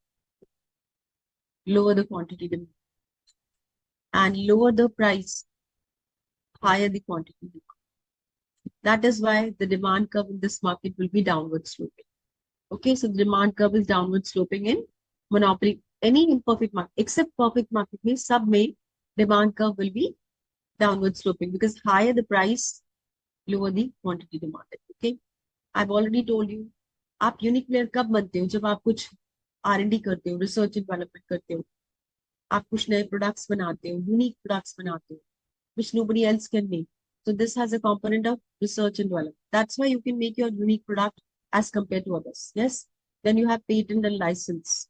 lower the quantity demand. And lower the price, higher the quantity demand. That is why the demand curve in this market will be downward sloping. Okay, so the demand curve is downward sloping in monopoly. Any imperfect market, except perfect market, means sub may demand curve will be downward sloping because higher the price, lower the quantity demanded. Okay, I've already told you. आप unique player कब बनते हो, जब आप कुछ R&D करते हो, research and development करते हो, आप कुछ नए प्रोडक्ट्स बनाते हो, यूनिक प्रोडक्ट्स बनाते हो, which nobody else can make. So this has a component of research and development. That's why you can make your unique product as compared to others. Yes. Then you have patent and license.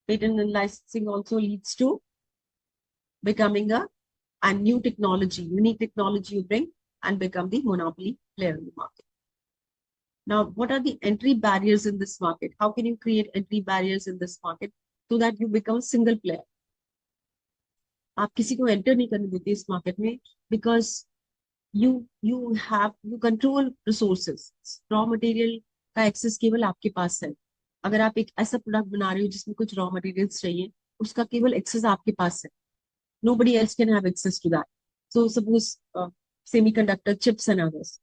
Patent and licensing also leads to becoming a new technology, unique technology you bring and become the monopoly player in the market. Now, what are the entry barriers in this market? How can you create entry barriers in this market so that you become a single player? आप किसी को enter नहीं करने देते इस market में because you control resources. Raw material का access केवल आपके पास है. अगर आप एक ऐसा प्रोडक्ट बना रहे हो जिसमें कुछ रॉ मटेरियल्स चाहिए, उसका केवल एक्सेस आपके पास है. Nobody else can have access to that. So suppose semiconductor chips and others.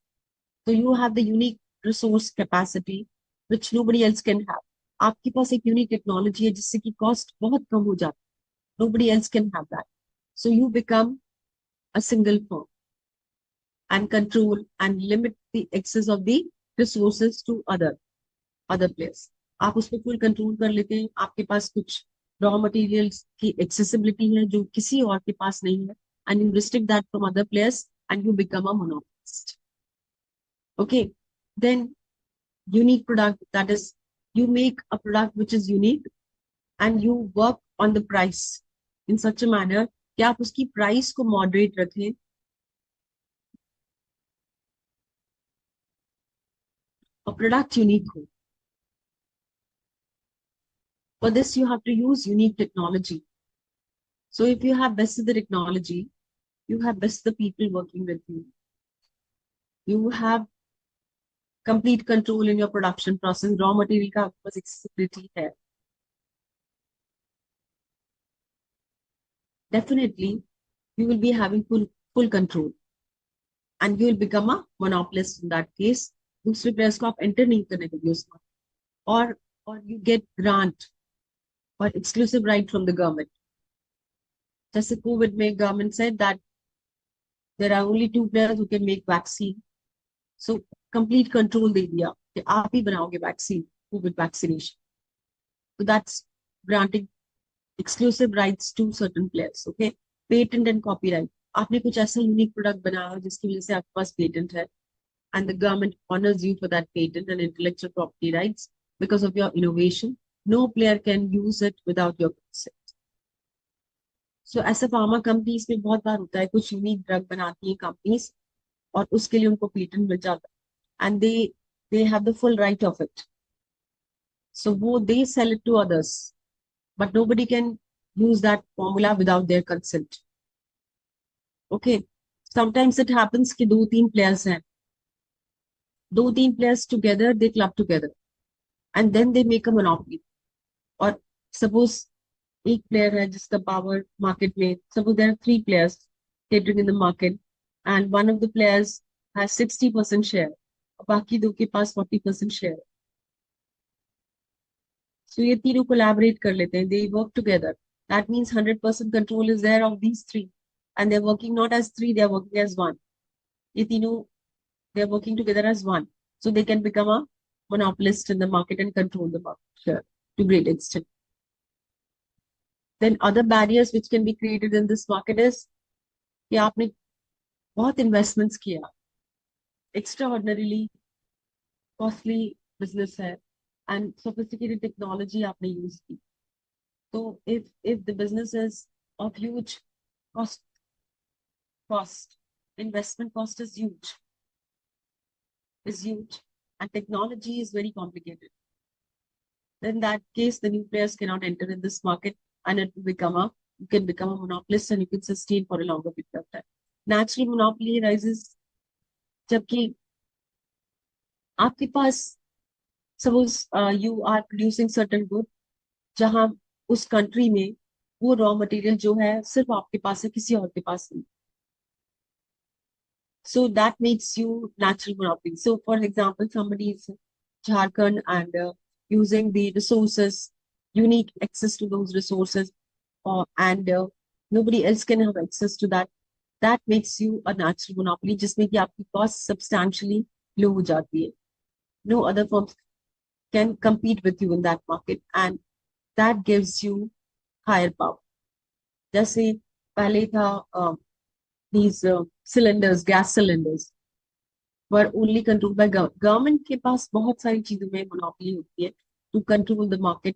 So you have the unique resource capacity which nobody else can have. आपके पास एक यूनिक टेक्नोलॉजी है जिससे कि कॉस्ट बहुत कम हो जाती है. Nobody else can have that. So you become a single firm and control and limit the access of the resources to other players. आप उस पर फुल कंट्रोल कर लेते हैं. आपके पास कुछ रॉ मटेरियल्स की एक्सेसिबिलिटी है जो किसी और के पास नहीं है, and you restrict that from other players and you become a monopolist. Okay, then unique product, that is you make a product which is unique and you work on the price in such a manner कि आप उसकी price को moderate रखें और product unique हो. For this, you have to use unique technology. So if you have best of the technology, you have best of the people working with you. You have complete control in your production process. Raw material का आपके पास accessibility है. Definitely, you will be having full control, and you will become a monopolist in that case. दूसरे players को आप enter नहीं करने देंगे उसमें, or you get grant or exclusive right from the government. जैसे COVID में government said that there are only 2 players who can make vaccine. So complete control दे दिया कि आप ही बनाओगे vaccine, COVID vaccination. So that's granting exclusive rights to certain players. Okay, patent and copyright. आपने कुछ ऐसा unique product बनाया जिसकी वजह से आपके पास पेटेंट है, and the government honors you for that patent and intellectual property rights because of your innovation. No player can use it without your consent. So ऐसा फार्मा कंपनीज में बहुत बार होता है, कुछ यूनिक ड्रग बनाती है कंपनीज और उसके लिए उनको पेटेंट मिल जाता है, and they have the full right of it. So वो they sell it to others, but nobody can use that formula without their consent. Okay, sometimes it happens कि 2-3 players हैं, 2-3 players together, they club together and then they make a monopoly. और suppose एक player है जिसका power market में, suppose there are 3 players catering in the market and one of the players has 60% share और बाकी दो के पास 40% share. So ये तीनों collaborate कर लेते हैं, they work together. That means 100% control is there of these 3 and they're working not as 3, they're working as 1. ये तीनों, they're working together as 1. So they can become a monopolist in the market and control the market share to great extent. Then other barriers which can be created in this market is कि आपने बहुत investments किया, extraordinarily costly business है and sophisticated technology आपने use की. So if the business is of huge cost, investment cost is huge, and technology is very complicated, then in that case the new players cannot enter in this market and it will become you can become a monopolist and you can sustain for a longer period of time. Natural monopoly arises जबकि आपके पास suppose you are producing certain good जहां उस country में वो raw material जो है सिर्फ आपके पास है, किसी और के पास नहीं. So that makes you natural monopoly. So for example, somebody is Jharkhand and using the resources, unique access to those resources, and nobody else can have access to that. That makes you a natural monopoly, जिसमें कि आपकी cost substantially low हो जाती है. No other firms can compete with you in that market, and that gives you higher power. जैसे पहले था these cylinders, gas cylinders were only controlled by government. के पास बहुत सारी चीजों में monopoly होती है to control the market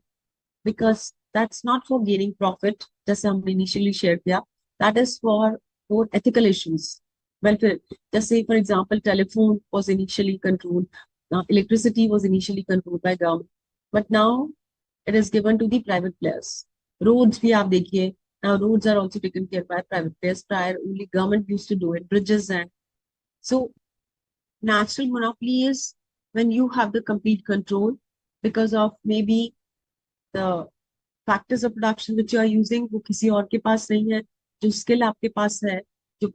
because that's not for gaining profit जैसे हमने initially share किया, that is for ethical issues. Welfare, जैसे for example telephone was initially controlled, electricity was initially controlled by government, but now it is given to the private players. Roads भी आप देखिए, now roads are also taken care by private players. Prior only government used to do it, bridges. And so natural monopoly is when you have the complete control because of maybe the factors of production which you are using वो किसी और के पास नहीं है, जो skill आपके पास है, जो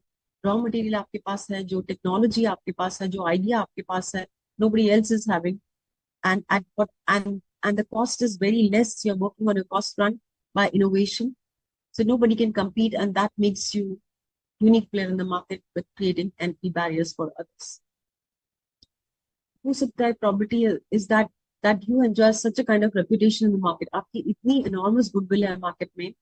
raw material आपके पास है, जो technology आपके पास है, जो idea आपके पास है, nobody else is having, and the cost is very less. You're working on a cost run by innovation, so nobody can compete, and that makes you unique player in the market with creating entry barriers for others. हो सकता है probability is that you enjoy such a kind of reputation in the market. आपकी इतनी enormous goodwill है market में,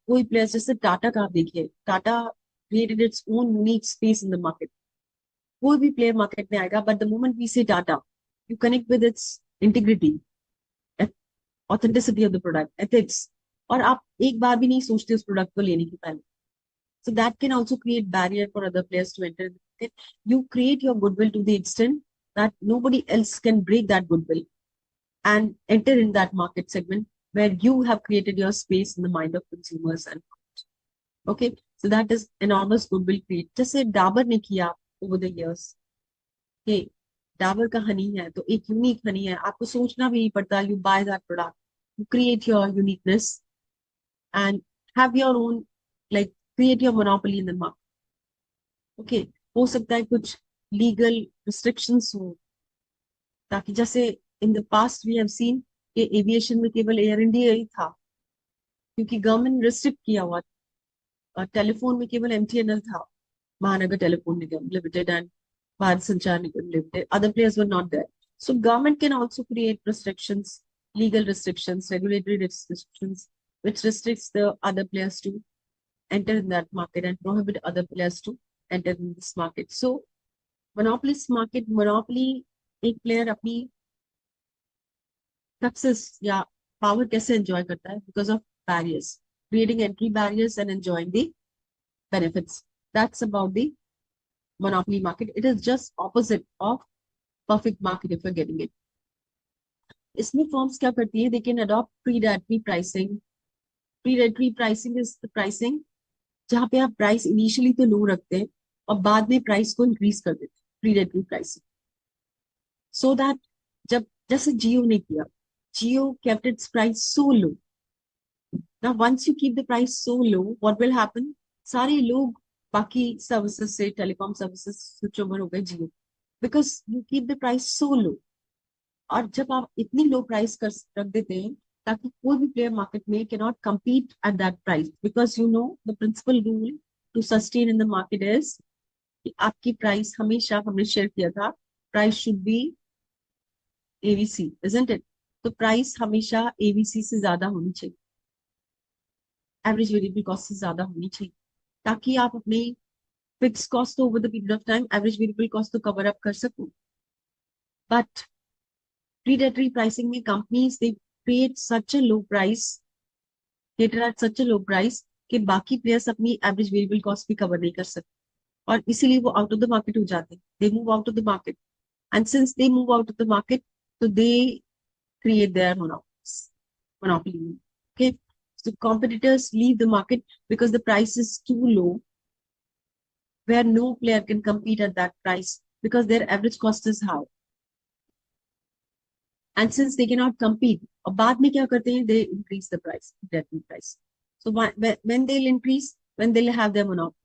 कोई players जैसे टाटा का आप देखिए, Tata created its own unique space in the market. कोई भी player market में आएगा, but the moment we say Tata, you connect with its integrity, authenticity of the product, ethics, और आप एक बार भी नहीं सोचते उस product को लेने के पहले. So that can also create barrier for other players to enter the market. You create your goodwill to the extent that nobody else can break that goodwill and enter in that market segment where you have created your space in the mind of consumers. And okay, so that is enormous goodwill create. Just say Dabur ne kiya over the years. कि डाबर का हनी है तो एक unique Honey है, आपको सोचना भी नहीं पड़ता, you buy that product, you create your uniqueness and have your own, like create your monopoly in the market. Okay, हो सकता है कुछ लीगल रिस्ट्रिक्शंस हो, ताकि जैसे in the past we have seen कि एविएशन में केवल एयर इंडिया ही था, क्योंकि गवर्नमेंट रिस्ट्रिक्ट किया हुआ था। टेलीफोन में केवल एमटीएनएल था, Mahanagar telephone Nigam limited and Bharat Sanchar Nigam limited, other players were not there. So government can also create restrictions, legal restrictions, regulatory restrictions, which restricts the other players to enter in that market and prohibit other players to enter in this market. So monopolist market, monopoly, एक player अपनी success या power कैसे enjoy करता है? Because of barriers, creating entry barriers and enjoying the benefits. That's about the monopoly market. It is just opposite of perfect market if you're getting it. इसमें forms क्या करती है? They can adopt predatory pricing. Predatory pricing is the pricing जहां पे आप price initially तो लो रखते हैं और बाद में प्राइस को इंक्रीज कर देते हैं, प्रीडेटरी प्राइसिंग। सो दैट जब जैसे जियो ने किया, Jio kept its price so low. Now once you keep the price so low, what will happen? सारे लोग बाकी सर्विसेज से, टेलीकॉम सर्विसेज स्विच ओवर हो गए Jio, because you keep the price so low. और जब आप इतनी लो प्राइस कर रख देते हैं ताकि कोई भी प्लेयर मार्केट में can not compete at that price, because you know the principal rule to sustain in the market is कि आपकी प्राइस हमेशा, हमने शेयर किया था, price should be AVC, isn't it? तो प्राइस हमेशा एवीसी से ज्यादा होनी चाहिए, एवरेज वेरिएबल कॉस्ट से ज्यादा होनी चाहिए, ताकि आप अपने फिक्स कॉस्ट तो over the period of time average variable cost तो कवर अप कर सको। बट predatory pricing में companies they create such a low price, cater at such a low price कि बाकी players अपनी average variable cost भी cover नहीं कर सकते, और इसीलिए वो out of the market हो जाते हैं, they move out of the market, and since they move out of the market, so they create their monopoly. Okay, so competitors leave the market because the price is too low, where no player can compete at that price because their average cost is high. And since they cannot compete, और बाद में क्या करते हैं? They increase the price, that price. So when they'll increase, when they'll have their monopoly.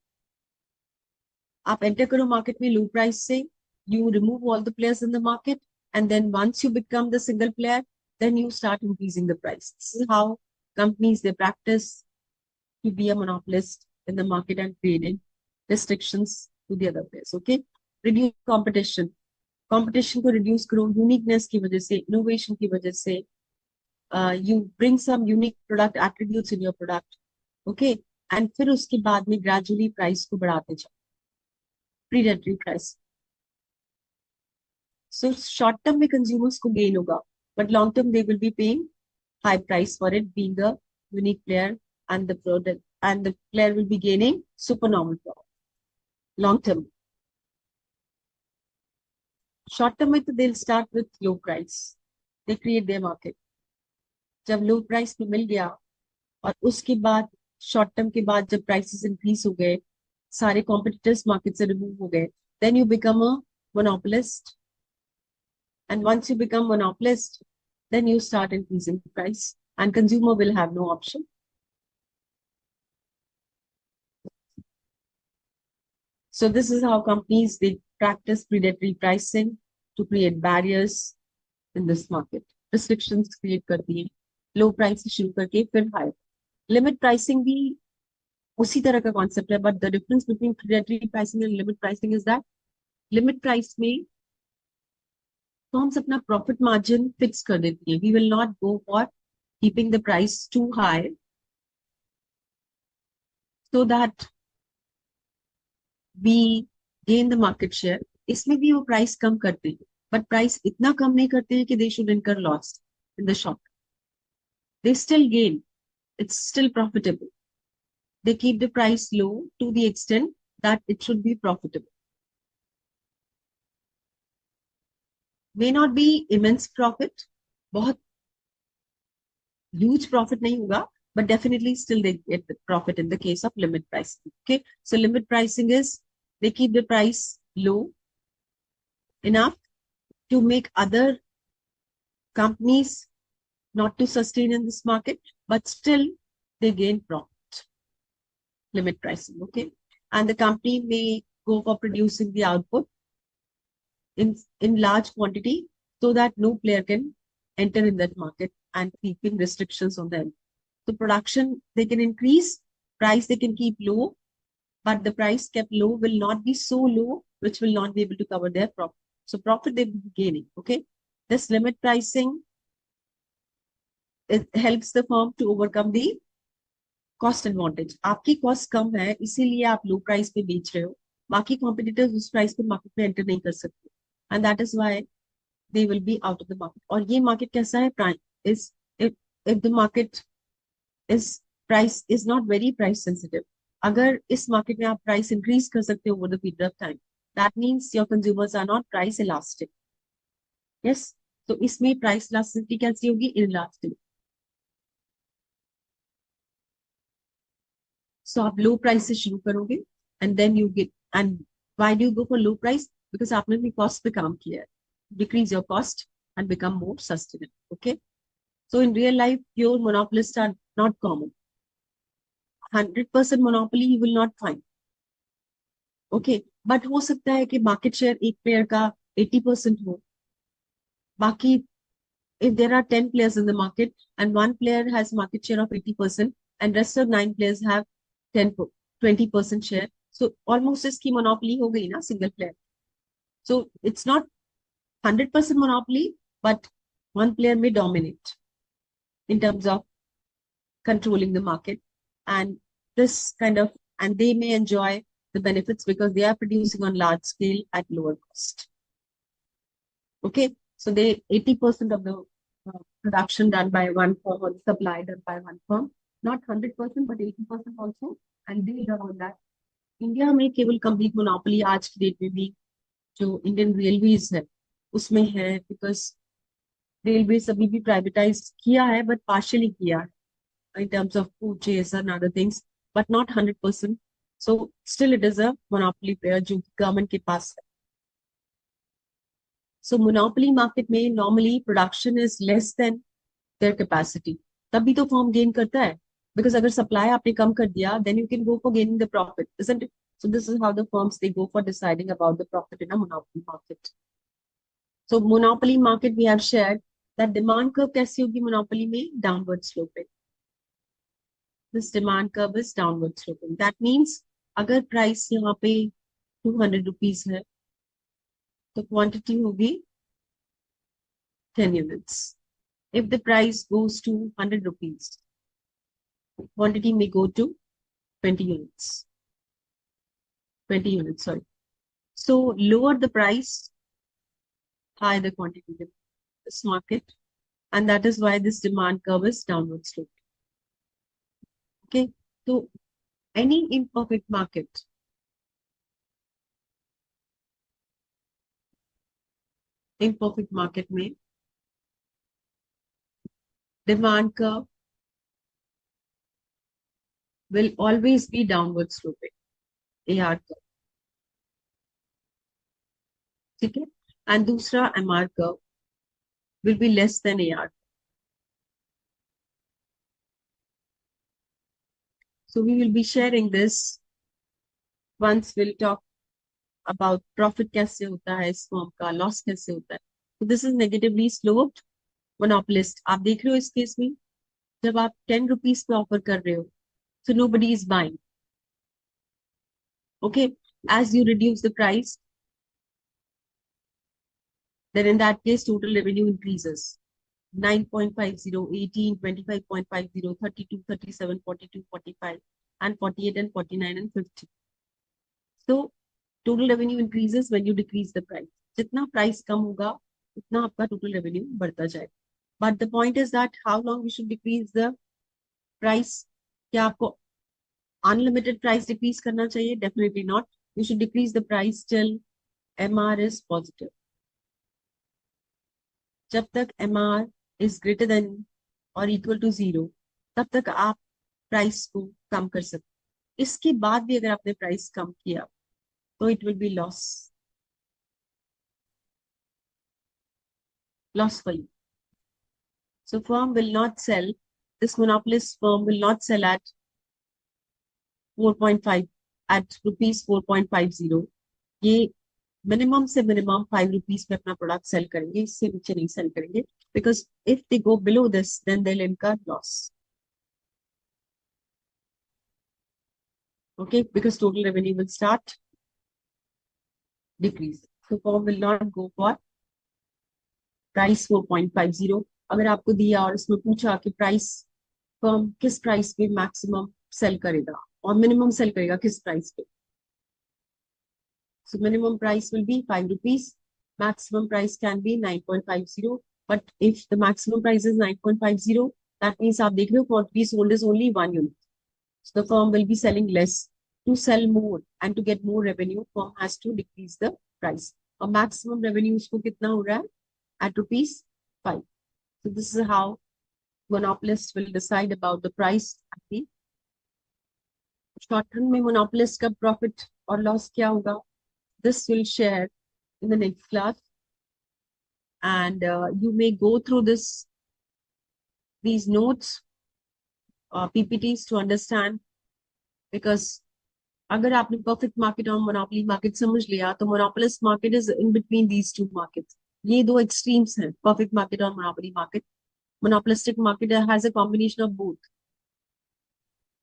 आप enter करो market में low price से, you remove all the players in the market, and then once you become the single player, then you start increasing the price. This is how companies they practice to be a monopolist in the market and creating restrictions to the other players. Okay, reduce competition. Competition को reduce करो uniqueness की वजह से, innovation की वजह से, you bring some unique product attributes in your product. Okay, and फिर उसके बाद में ग्रेजुअली प्राइस को बढ़ाते जाओ, predatory price. So short term में कंज्यूमर्स को गेन होगा, but long term they will be paying high price for it, being a unique player, and the product and the player will be gaining supernormal profit long term. Short term में तो they'll start with low price, they create their market, जब लो price पे मिल गया और उसके बाद short term के बाद जब प्राइसेस इंक्रीज हो गए, सारे कॉम्पिटिटर्स मार्केट से रिमूव हो गए, then you become a monopolist, and once you become monopolist, then you start increasing the price and consumer will have no option. So this is how companies they practice predatory pricing to create barriers in this market. Restrictions create करती हैं, low price से शुरू करके फिर high. Limit pricing भी उसी तरह का कॉन्सेप्ट है, but the difference between predatory pricing and limit pricing is that limit price में तो हम अपना प्रॉफिट मार्जिन फिक्स कर देती है, we will not go for keeping the price too high so that we gain the market share. इसमें भी वो प्राइस कम करते हैं, बट प्राइस इतना कम नहीं करते हैं कि दे शुड इनकर loss in the short, they still gain, it's still profitable, they keep the price low to the extent that it should be profitable. May not be immense profit, बहुत huge profit नहीं होगा, but definitely still they get the profit in the case of limit pricing. Okay, so limit pricing is they keep the price low enough to make other companies not to sustain in this market, but still they gain profit. Limit pricing, okay? And the company may go for producing the output in large quantity so that no player can enter in that market and keeping restrictions on them. So production, they can increase, price they can keep low, but the price kept low will not be so low, which will not be able to cover their profit. So profit they will be gaining, okay? This limit pricing, it helps the firm to overcome the cost advantage. आपकी cost कम है, इसीलिए आप low price पे बेच रहे हो. बाकी competitors उस price पे market में enter नहीं कर सकते. And that is why they will be out of the market. और ये market कैसा है? Prime is if the market is price is not very price sensitive. अगर इस market में आप price increase कर सकते हो over the period of time, that means your consumers are not price elastic. Yes. तो इसमें price elasticity कैसी होगी? Inelastic. So आप low price से शुरू करोगे and then you get, and why do you go for low price? Because आपने अपनी cost पे काम किया है. Decrease your cost and become more sustainable. Okay. So in real life, pure monopolists are not common. 100% monopoly you will not find. Okay. But हो सकता है कि market share एक player का 80% हो. बाकी if there are 10 players in the market and one player has market share of 80% and rest of 9 players have 20% share, so almost इसकी monopoly हो गई ना single player. So it's not 100% monopoly, but one player may dominate in terms of controlling the market, and this kind of, and they may enjoy the benefits because they are producing on large scale at lower cost. Okay, so they 80% of the production done by one firm or supply done by one firm, not 100% but 80% also, and they done on that. India में केवल complete monopoly आज की date में भी जो Indian railways है उसमें है, बिकॉज रेलवेज अभी भी प्राइवेटाइज किया है बट पार्शियली किया है in terms of purchase and other things, but not 100%. So still it is a monopoly player जो गवर्नमेंट के पास है. So monopoly market में normally production is less than their capacity. तभी तो firm gain करता है, because अगर supply आपने कम कर दिया, then you can go for gaining the profit, isn't it? So this is how the firms they go for deciding about the profit in a monopoly market. So monopoly market we have shared that demand curve कैसी होगी monopoly में? Downward sloping. This demand curve is downward sloping. That means अगर price यहाँ पे 200 rupees है, तो quantity होगी 10 units. If the price goes to 100 rupees, quantity may go to 20 units. 20 units, sorry. So lower the price, higher the quantity in this market. And that is why this demand curve is downward sloping. Okay, so any imperfect market, में demand curve will always be downward sloping, AR curve. ठीक है, and दूसरा MR curve will be less than AR. So we will be sharing this once we'll talk about profit कैसे होता है इस form का, loss कैसे होता है. So this is negatively sloped monopolist. आप देख रहे हो इस केस में जब आप 10 rupees पे ऑफर कर रहे हो, so nobody is buying. Okay, as you reduce the price, then in that case total revenue increases. 9.50, 18, 25.50, 32, 37, 42, 45, and 48, and 49, and 50. So total revenue increases when you decrease the price. जितना price कम होगा उतना आपका total revenue बढ़ता जाएगा. But the point is that how long we should decrease the price? क्या आपको unlimited price decrease करना चाहिए? Definitely not. You should decrease the price till MR is positive. जब तक MR is greater than or equal to 0, तब तक आप price को कम कर सकते. इसके बाद भी अगर आपने प्राइस कम किया तो it will be loss. loss for you. So firm will not sell, this monopolist firm will not sell at 4.5, at rupees 4.50. ये मिनिमम से मिनिमम 5 रुपीज में अपना प्रोडक्ट सेल करेंगे, इससे नीचे नहीं सेल करेंगे, because if they go below this then they will incur loss. Okay, because total revenue will start decrease. So firm will not go for price 4.50. अगर आपको दिया और इसमें पूछा कि प्राइस फर्म किस प्राइस पे मैक्सिमम सेल करेगा और मिनिमम सेल करेगा किस प्राइस पे, so minimum price will be 5 rupees, maximum price can be 9.50, but if the maximum price is 9.50, that means आप देख रहे हो quantity sold is only 1 unit, so the firm will be selling less. To sell more and to get more revenue, firm has to decrease the price. और maximum revenue उसको कितना हो रहा है at rupees 5. So this is how monopolists will decide about the price at the short term. में monopolist का profit और loss क्या होगा, this will share in the next class, and you may go through these notes, PPTs to understand, because अगर आपने perfect market और monopoly market समझ लिया तो monopolist market is in between these two markets. ये दो extremes हैं, perfect market और monopoly market. Monopolistic market has a combination of both.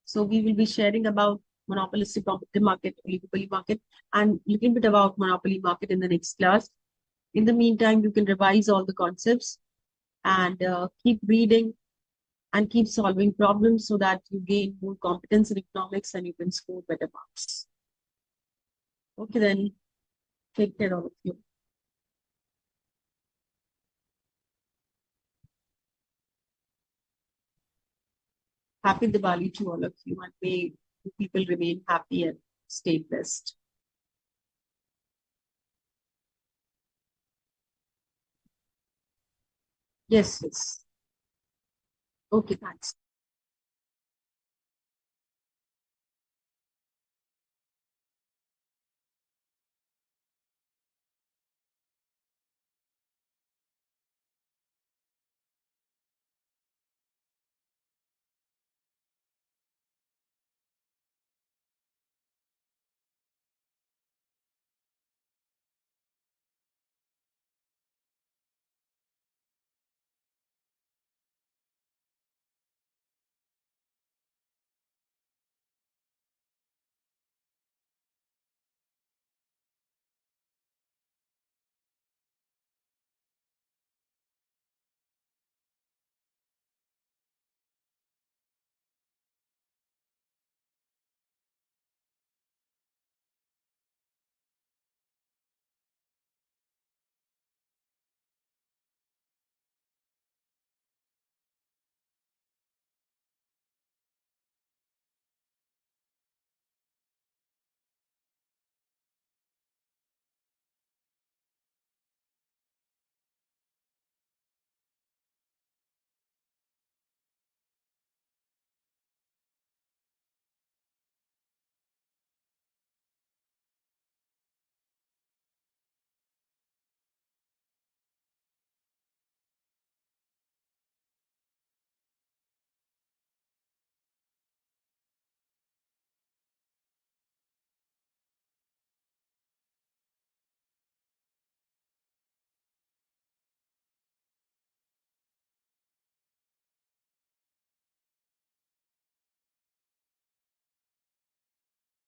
So we will be sharing about monopolistic competitive market, oligopoly market, and a little bit about monopoly market in the next class. In the meantime, you can revise all the concepts and keep reading and keep solving problems so that you gain more competence in economics and you can score better marks. Okay, then take care, all of you. Happy Diwali to all of you, and may people remain happy and stay blessed. Yes, yes. Okay, thanks.